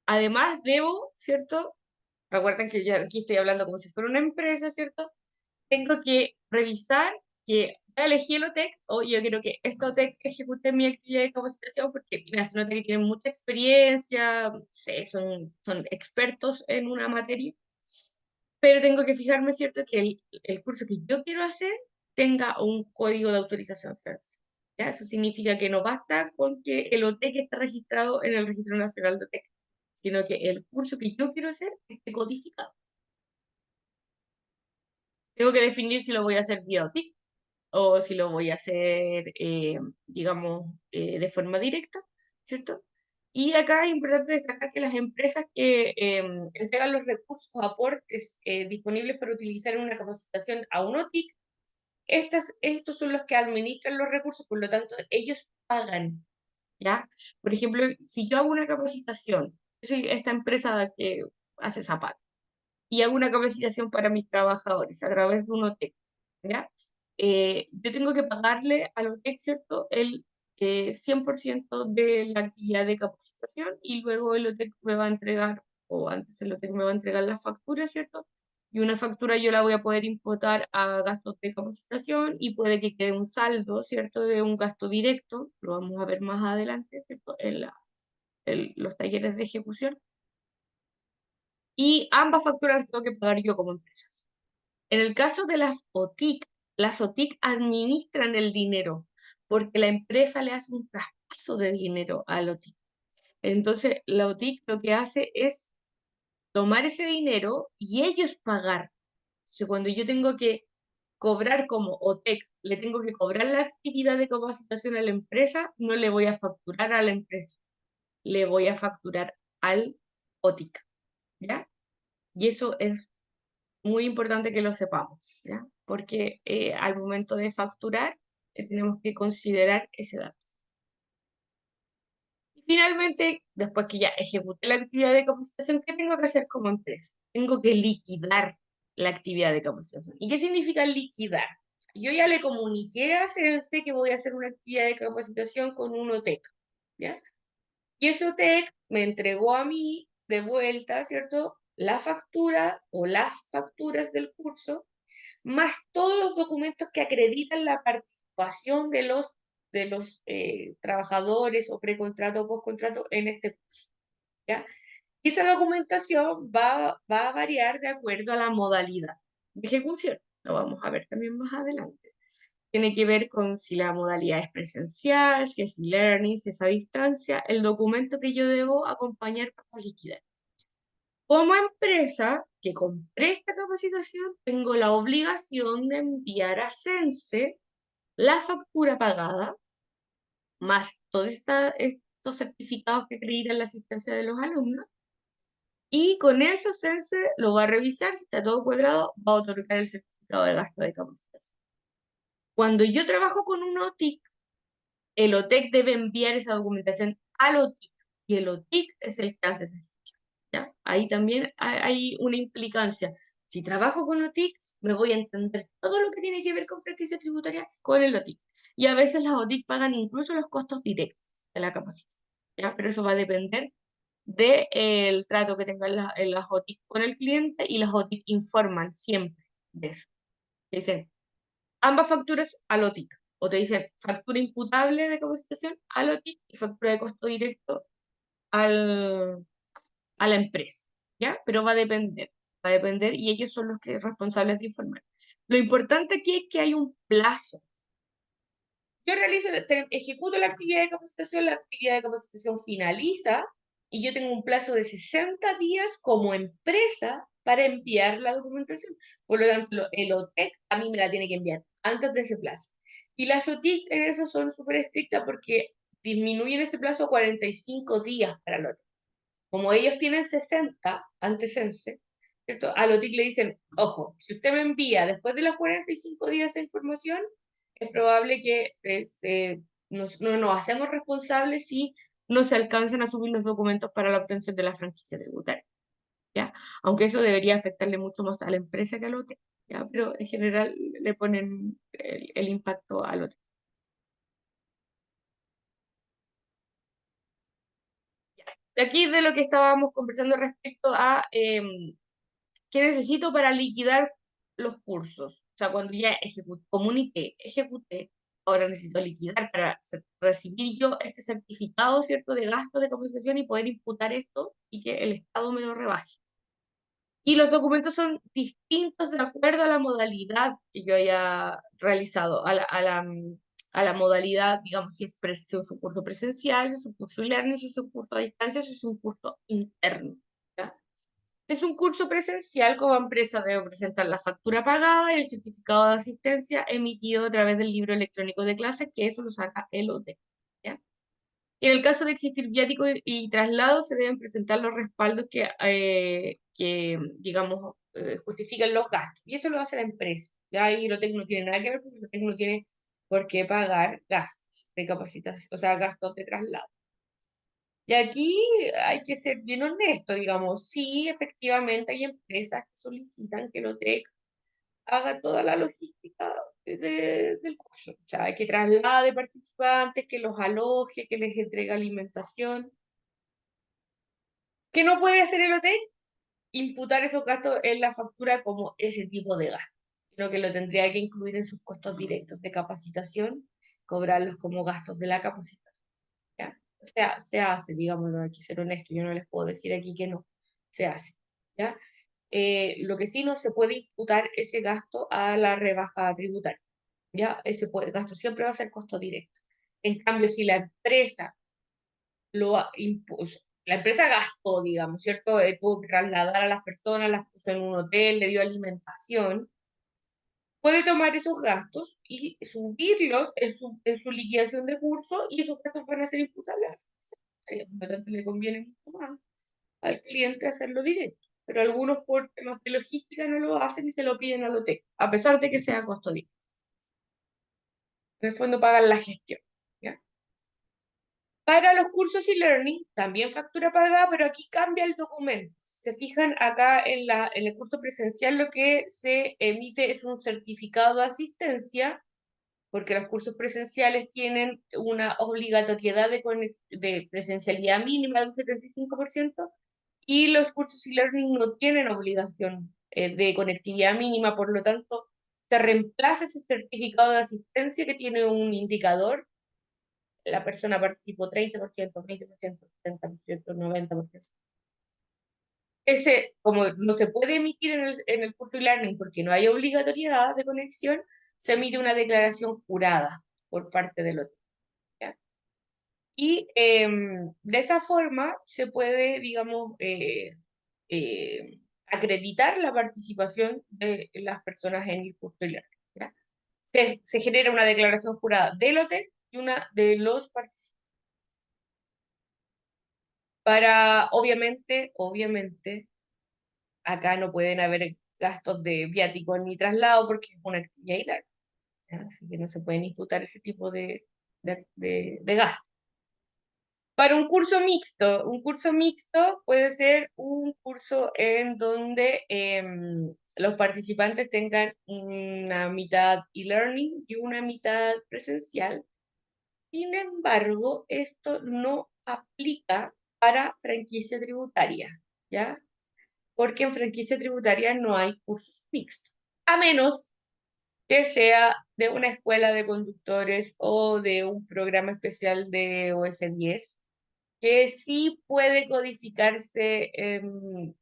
además debo, ¿cierto? Recuerden que yo aquí estoy hablando como si fuera una empresa, ¿cierto? Tengo que revisar que ya elegí el OTEC o yo quiero que este OTEC ejecute mi actividad de capacitación porque mira, se nota que tienen mucha experiencia, no sé, son expertos en una materia, pero tengo que fijarme, ¿cierto?, que el curso que yo quiero hacer tenga un código de autorización CERS. ¿Ya? Eso significa que no basta con que el OTEC esté registrado en el Registro Nacional de OTEC, sino que el curso que yo quiero hacer esté codificado. Tengo que definir si lo voy a hacer vía OTIC o si lo voy a hacer, digamos, de forma directa, ¿cierto? Y acá es importante destacar que las empresas que entregan los recursos o aportes disponibles para utilizar en una capacitación a un OTIC, estos son los que administran los recursos, por lo tanto, ellos pagan, ¿ya? Por ejemplo, si yo hago una capacitación, yo soy esta empresa que hace zapatos, y hago una capacitación para mis trabajadores a través de un OTEC, ¿ya? Yo tengo que pagarle al OTEC, ¿cierto? El 100% de la actividad de capacitación y luego el OTEC me va a entregar, o antes el OTEC me va a entregar la factura, ¿cierto? Y una factura yo la voy a poder imputar a gastos de capacitación y puede que quede un saldo, ¿cierto? De un gasto directo, lo vamos a ver más adelante, ¿cierto? En los talleres de ejecución. Y ambas facturas las tengo que pagar yo como empresa. En el caso de las OTIC administran el dinero porque la empresa le hace un traspaso de dinero al OTIC. Entonces, la OTIC lo que hace es tomar ese dinero y ellos pagar. Entonces, cuando yo tengo que cobrar como OTEC, le tengo que cobrar la actividad de capacitación a la empresa, no le voy a facturar a la empresa, le voy a facturar al OTIC, ¿ya? Y eso es muy importante que lo sepamos, ¿ya? Porque al momento de facturar tenemos que considerar ese dato. Y finalmente, después que ya ejecuté la actividad de capacitación, ¿qué tengo que hacer como empresa? Tengo que liquidar la actividad de capacitación. ¿Y qué significa liquidar? Yo ya le comuniqué a CNC que voy a hacer una actividad de capacitación con un OTEC, ¿ya? Y ese OTEC me entregó a mí de vuelta, ¿cierto? La factura o las facturas del curso más todos los documentos que acreditan la participación de los trabajadores o precontrato o postcontrato en este curso, ¿ya? Y esa documentación va a variar de acuerdo a la modalidad de ejecución. Lo vamos a ver también más adelante. Tiene que ver con si la modalidad es presencial, si es e-learning, si es a distancia, el documento que yo debo acompañar para liquidar. Como empresa que compré esta capacitación, tengo la obligación de enviar a Sense la factura pagada, más todos estos certificados que acreditan la asistencia de los alumnos, y con eso Sense lo va a revisar, si está todo cuadrado, va a otorgar el certificado de gasto de capacitación. Cuando yo trabajo con un OTIC, el OTEC debe enviar esa documentación al OTIC, y el OTIC es el que hace esa gestión, ¿ya? Ahí también hay una implicancia. Si trabajo con OTIC, me voy a entender todo lo que tiene que ver con franquicia tributaria con el OTIC. Y a veces las OTIC pagan incluso los costos directos de la capacitación, ¿ya? Pero eso va a depender del trato que tengan las OTIC con el cliente, y las OTIC informan siempre de eso. Dicen, ambas facturas al OTIC. O te dicen factura imputable de capacitación al OTIC y factura de costo directo a la empresa, ¿ya? Pero va a depender y ellos son los que responsables de informar. Lo importante aquí es que hay un plazo. Yo ejecuto la actividad de capacitación finaliza y yo tengo un plazo de 60 días como empresa para enviar la documentación. Por lo tanto, el OTEC a mí me la tiene que enviar antes de ese plazo. Y las OTIC en eso son súper estrictas porque disminuyen ese plazo a 45 días para la OTIC. Como ellos tienen 60 antes CENSE, ¿cierto? A la OTIC le dicen, ojo, si usted me envía después de los 45 días esa información, es probable que no nos hacemos responsables si no se alcanzan a subir los documentos para la obtención de la franquicia tributaria, ¿ya? Aunque eso debería afectarle mucho más a la empresa que al OTIC, ¿ya? Pero en general le ponen el impacto al OTIC. Aquí de lo que estábamos conversando respecto a qué necesito para liquidar los cursos. O sea, cuando ya comuniqué, ejecuté, ahora necesito liquidar para recibir yo este certificado, ¿cierto?, de gasto de compensación y poder imputar esto y que el Estado me lo rebaje. Y los documentos son distintos de acuerdo a la modalidad que yo haya realizado, a la modalidad, digamos, si es un curso presencial, si es un curso e-learning, si es un curso a distancia, si es un curso interno. ¿Ya? Si es un curso presencial, como empresa debo presentar la factura pagada y el certificado de asistencia emitido a través del libro electrónico de clases, que eso lo saca el OT. ¿Ya? Y en el caso de existir viático y traslado, se deben presentar los respaldos que digamos, justifican los gastos. Y eso lo hace la empresa. Ya ahí Lotec no tiene nada que ver, porque Lotec no tiene por qué pagar gastos de capacitación, o sea, gastos de traslado. Y aquí hay que ser bien honesto, digamos, sí, efectivamente hay empresas que solicitan que Lotec haga toda la logística del curso. O sea, que traslade participantes, que los aloje, que les entregue alimentación. ¿Qué no puede hacer el hotel? Imputar esos gastos en la factura como ese tipo de gasto, sino que lo tendría que incluir en sus costos directos de capacitación, cobrarlos como gastos de la capacitación. ¿Ya? O sea, se hace, digámoslo, hay que ser honesto, yo no les puedo decir aquí que no, se hace. ¿Ya? Lo que sí no se puede imputar ese gasto a la rebaja tributaria. ¿Ya? Ese gasto siempre va a ser costo directo. En cambio, si la empresa impuso, la empresa gastó, digamos, ¿cierto? Tuvo que trasladar a las personas, las puso en un hotel, le dio alimentación, puede tomar esos gastos y subirlos en su liquidación de curso y esos gastos van a ser imputables. Por lo tanto, le conviene mucho más al cliente hacerlo directo. Pero algunos por temas de logística no lo hacen y se lo piden al hotel, a pesar de que sea costo directo. En el fondo pagan la gestión. ¿Ya? Para los cursos e-learning, también factura pagada, pero aquí cambia el documento. Se fijan acá en el curso presencial, lo que se emite es un certificado de asistencia, porque los cursos presenciales tienen una obligatoriedad de presencialidad mínima de un 75%, y los cursos e-learning no tienen obligación de conectividad mínima, por lo tanto, se reemplaza ese certificado de asistencia que tiene un indicador. La persona participó 30%, 20%, 70%, 90%. Ese, como no se puede emitir en el curso e-learning porque no hay obligatoriedad de conexión, se emite una declaración jurada por parte del otro. ¿Ya? Y de esa forma se puede, digamos, acreditar la participación de las personas en el curso e-learning. ¿Ya? Se genera una declaración jurada del hotel y una de los participantes. Para, obviamente, acá no pueden haber gastos de viático ni traslado porque es una actividad hilar, ¿ya? Así que no se pueden imputar ese tipo de gastos. Para un curso mixto puede ser un curso en donde los participantes tengan una mitad e-learning y una mitad presencial. Sin embargo, esto no aplica para franquicia tributaria, ¿ya? Porque en franquicia tributaria no hay cursos mixtos, a menos que sea de una escuela de conductores o de un programa especial de OS10, que sí puede codificarse en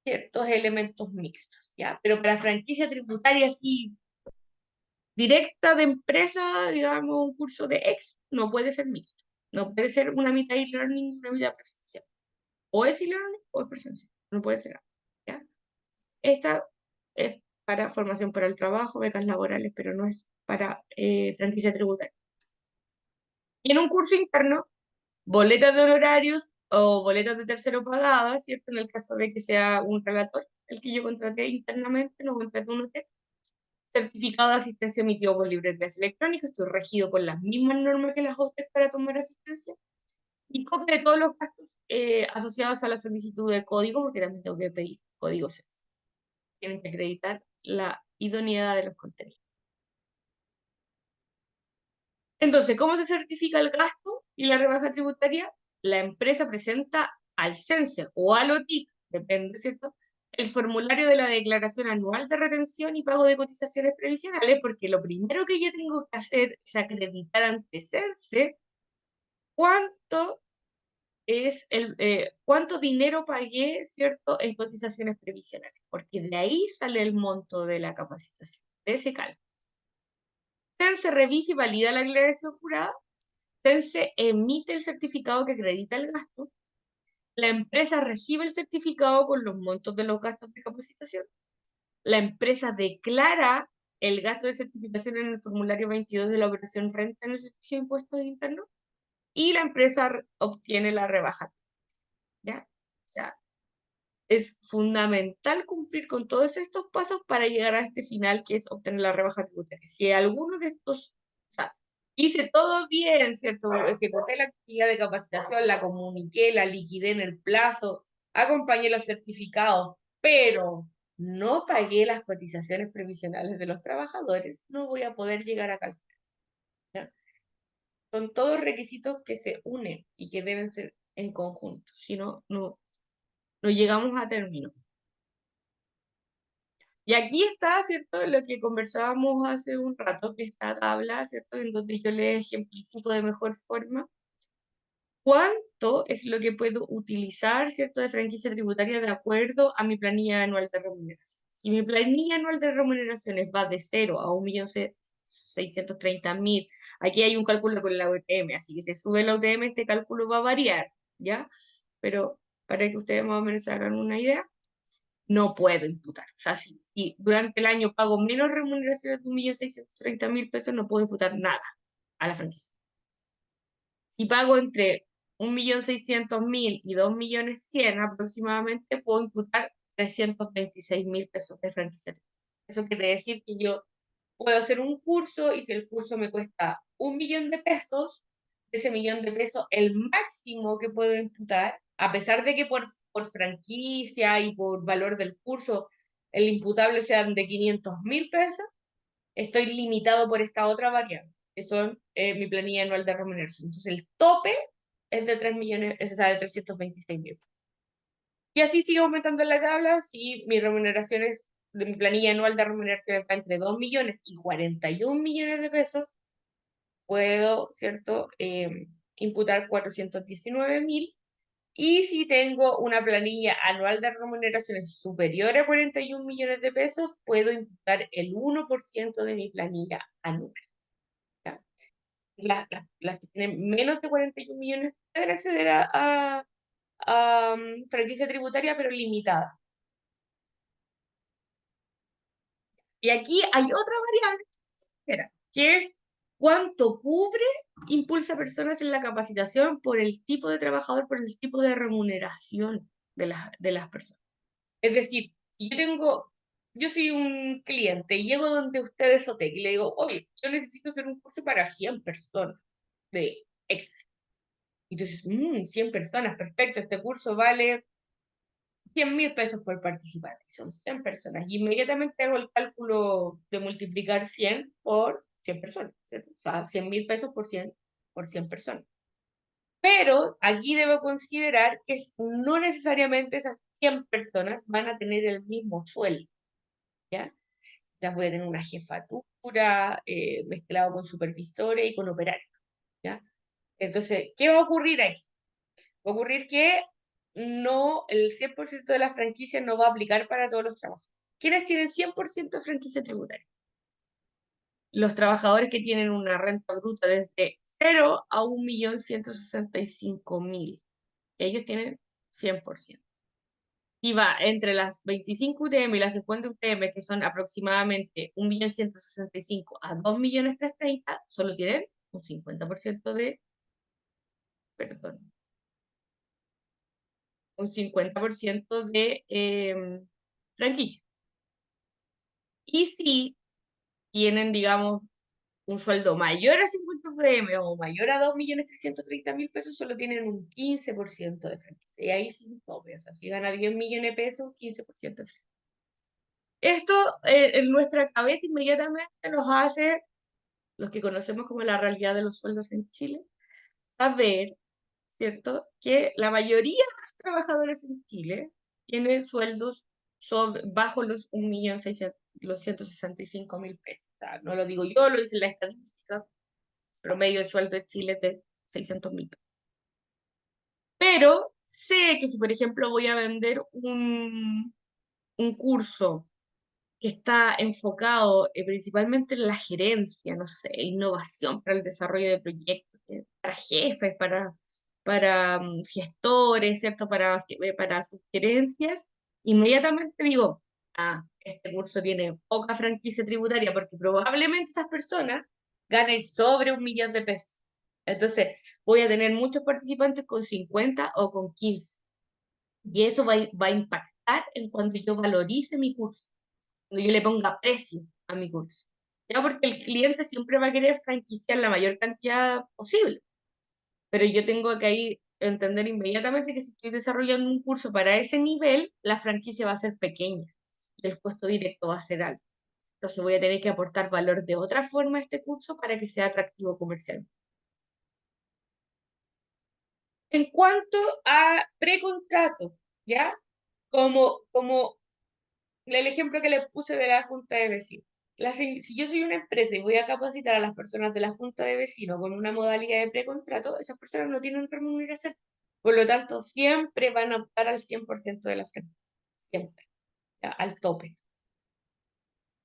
ciertos elementos mixtos, ¿ya? Pero para franquicia tributaria sí, directa de empresa, digamos, un curso de ex, no puede ser mixto. No puede ser una mitad e-learning y una mitad presencial. O es e-learning o es presencial. No puede ser, ¿ya? Esta es para formación para el trabajo, becas laborales, pero no es para franquicia tributaria. Y en un curso interno, boletas de honorarios o boletas de tercero pagadas, ¿cierto? En el caso de que sea un relator, el que yo contraté internamente, no contraté un hotel. Certificado de asistencia emitido por libre de clase electrónica, estoy regido por las mismas normas que las OTES para tomar asistencia. Y copia de todos los gastos asociados a la solicitud de código, porque también tengo que pedir códigos. Tienen que acreditar la idoneidad de los contenidos. Entonces, ¿cómo se certifica el gasto y la rebaja tributaria? La empresa presenta al CENSE o al OTIC, depende, ¿cierto? El formulario de la declaración anual de retención y pago de cotizaciones previsionales, porque lo primero que yo tengo que hacer es acreditar ante CENSE cuánto cuánto dinero pagué, ¿cierto?, en cotizaciones previsionales, porque de ahí sale el monto de la capacitación, de ese cálculo. CENSE revisa y valida la declaración jurada. CENSE emite el certificado que acredita el gasto. La empresa recibe el certificado con los montos de los gastos de capacitación. La empresa declara el gasto de certificación en el formulario 22 de la operación renta en el servicio de impuestos internos y la empresa obtiene la rebaja. ¿Ya? O sea, es fundamental cumplir con todos estos pasos para llegar a este final que es obtener la rebaja tributaria. Si alguno de estos, o sea, hice todo bien, ¿cierto? Ejecuté la actividad de capacitación, la comuniqué, la liquidé en el plazo, acompañé los certificados, pero no pagué las cotizaciones previsionales de los trabajadores, no voy a poder llegar a calzar. ¿Ya? Son todos requisitos que se unen y que deben ser en conjunto, si no, no llegamos a término. Y aquí está, ¿cierto? Lo que conversábamos hace un rato, que esta tabla, ¿cierto? En donde yo les ejemplifico de mejor forma cuánto es lo que puedo utilizar, ¿cierto? De franquicia tributaria de acuerdo a mi planilla anual de remuneración. Si mi planilla anual de remuneraciones va de 0 a 1.630.000, aquí hay un cálculo con la UTM, así que si sube la UTM, este cálculo va a variar, ¿ya? Pero para que ustedes más o menos se hagan una idea, no puedo imputar. O sea, si durante el año pago menos remuneraciones de 1.630.000 pesos, no puedo imputar nada a la franquicia. Si pago entre 1.600.000 y 2.100.000 aproximadamente, puedo imputar 326.000 pesos de franquicia. Eso quiere decir que yo puedo hacer un curso y si el curso me cuesta 1.000.000 de pesos, de ese 1.000.000 de pesos, el máximo que puedo imputar, a pesar de que por franquicia y por valor del curso el imputable sean de 500.000 pesos, estoy limitado por esta otra variable, que son mi planilla anual de remuneración. Entonces el tope es de 3 millones, o sea, de 326.000. Y así sigue aumentando en la tabla, si mi remuneración es de mi planilla anual de remuneración está entre 2 millones y 41 millones de pesos, puedo, ¿cierto?, imputar 419.000. Y si tengo una planilla anual de remuneraciones superior a 41 millones de pesos, puedo imputar el 1% de mi planilla anual. ¿Ya? Las que tienen menos de 41 millones pueden acceder a franquicia tributaria, pero limitada. Y aquí hay otra variable, que es cuánto cubre impulsa personas en la capacitación por el tipo de trabajador, por el tipo de remuneración de las personas. Es decir, si yo soy un cliente y llego donde ustedes OTEC y le digo, oye, yo necesito hacer un curso para 100 personas de Excel. Y tú dices, 100 personas, perfecto, este curso vale 100.000 pesos por participante, son 100 personas. Y inmediatamente hago el cálculo de multiplicar 100 por 100 personas, ¿cierto? O sea, 100.000 pesos por 100 personas. Pero aquí debo considerar que no necesariamente esas 100 personas van a tener el mismo sueldo, ¿ya? Ya voy a tener una jefatura mezclado con supervisores y con operarios, ¿ya? Entonces, ¿qué va a ocurrir aquí? Va a ocurrir que no, el 100% de la franquicia no va a aplicar para todos los trabajos. ¿Quiénes tienen 100% de franquicia tributaria? Los trabajadores que tienen una renta bruta desde 0 a 1.165.000. Ellos tienen 100%. Si va entre las 25 UTM y las 50 UTM, que son aproximadamente 1.165.000 a 2.330.000, solo tienen un 50% de perdón, un 50% de franquicia. Y si tienen, digamos, un sueldo mayor a 50 PM o mayor a 2.330.000 pesos, solo tienen un 15% de franquicia. Y ahí sin tope, o sea, si gana 10 millones de pesos, 15% de franquicia. Esto en nuestra cabeza inmediatamente nos hace, los que conocemos como la realidad de los sueldos en Chile, saber, ¿cierto?, que la mayoría de los trabajadores en Chile tienen sueldos bajo los 1.165.000 pesos. O sea, no lo digo yo, lo dice la estadística, promedio de sueldo de Chile es de 600.000 pesos. Pero sé que si, por ejemplo, voy a vender un curso que está enfocado principalmente en la gerencia, no sé, innovación para el desarrollo de proyectos, para jefes, para gestores, ¿cierto? Para sugerencias, inmediatamente digo, este curso tiene poca franquicia tributaria porque probablemente esas personas ganen sobre 1 millón de pesos. Entonces, voy a tener muchos participantes con 50 o con 15. Y eso va a impactar en cuando yo valorice mi curso, cuando yo le ponga precio a mi curso. Ya porque el cliente siempre va a querer franquiciar la mayor cantidad posible, pero yo tengo que ahí entender inmediatamente que si estoy desarrollando un curso para ese nivel, la franquicia va a ser pequeña y el costo directo va a ser alto. Entonces voy a tener que aportar valor de otra forma a este curso para que sea atractivo comercial. En cuanto a precontrato, ¿ya? Como el ejemplo que les puse de la junta de vecinos. Si yo soy una empresa y voy a capacitar a las personas de la junta de vecinos con una modalidad de precontrato, esas personas no tienen remuneración. Por lo tanto, siempre van a optar al 100% de la franquicia. Siempre, ya, al tope.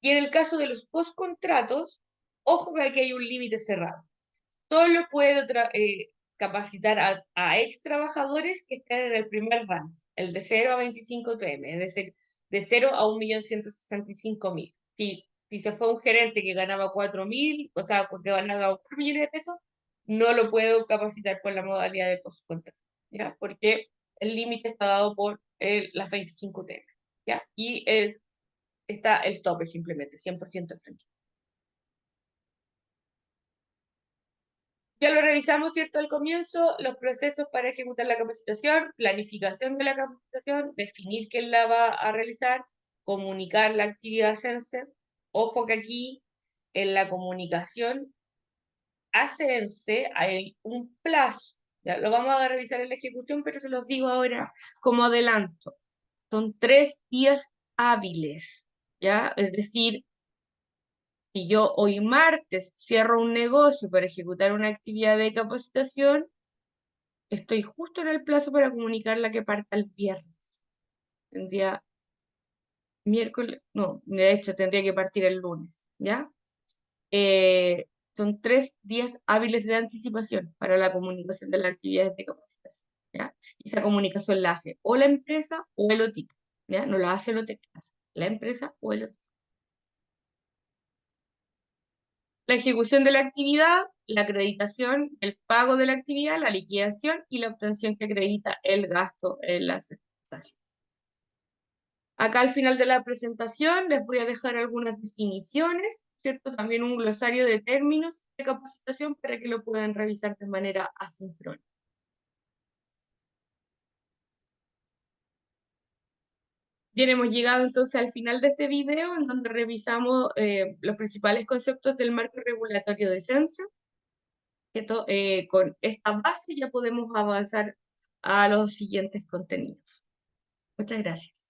Y en el caso de los postcontratos, ojo que aquí hay un límite cerrado. Solo puedo capacitar a ex trabajadores que estén en el primer rango, el de 0 a 25 PM, es decir, de 0 a 1.165.000. Si se fue un gerente que ganaba 4.000, o sea, que ganaba 4 millones de pesos, no lo puedo capacitar con la modalidad de postcontrato, ¿ya? Porque el límite está dado por las 25 TM, ¿ya? Y está el tope simplemente, 100% de franquicia. Ya lo revisamos, ¿cierto? Al comienzo, los procesos para ejecutar la capacitación, planificación de la capacitación, definir quién la va a realizar, comunicar la actividad CENSE. Ojo que aquí, en la comunicación a CENSE hay un plazo. Ya lo vamos a revisar en la ejecución, pero se los digo ahora como adelanto. Son 3 días hábiles, ¿ya? Es decir, si yo hoy martes cierro un negocio para ejecutar una actividad de capacitación, estoy justo en el plazo para comunicarla que parta el viernes. Tendría miércoles, no, de hecho tendría que partir el lunes, ¿ya? Son 3 días hábiles de anticipación para la comunicación de las actividades de capacitación, ¿ya? Y esa comunicación la hace o la empresa o el OTIC, ¿ya? No la hace el OTIC, la empresa o el OTIC. La ejecución de la actividad, la acreditación, el pago de la actividad, la liquidación y la obtención que acredita el gasto en la certificación. Acá al final de la presentación les voy a dejar algunas definiciones, ¿cierto? También un glosario de términos de capacitación para que lo puedan revisar de manera asíncrona. Bien, hemos llegado entonces al final de este video en donde revisamos los principales conceptos del marco regulatorio de CENSE. Con esta base ya podemos avanzar a los siguientes contenidos. Muchas gracias.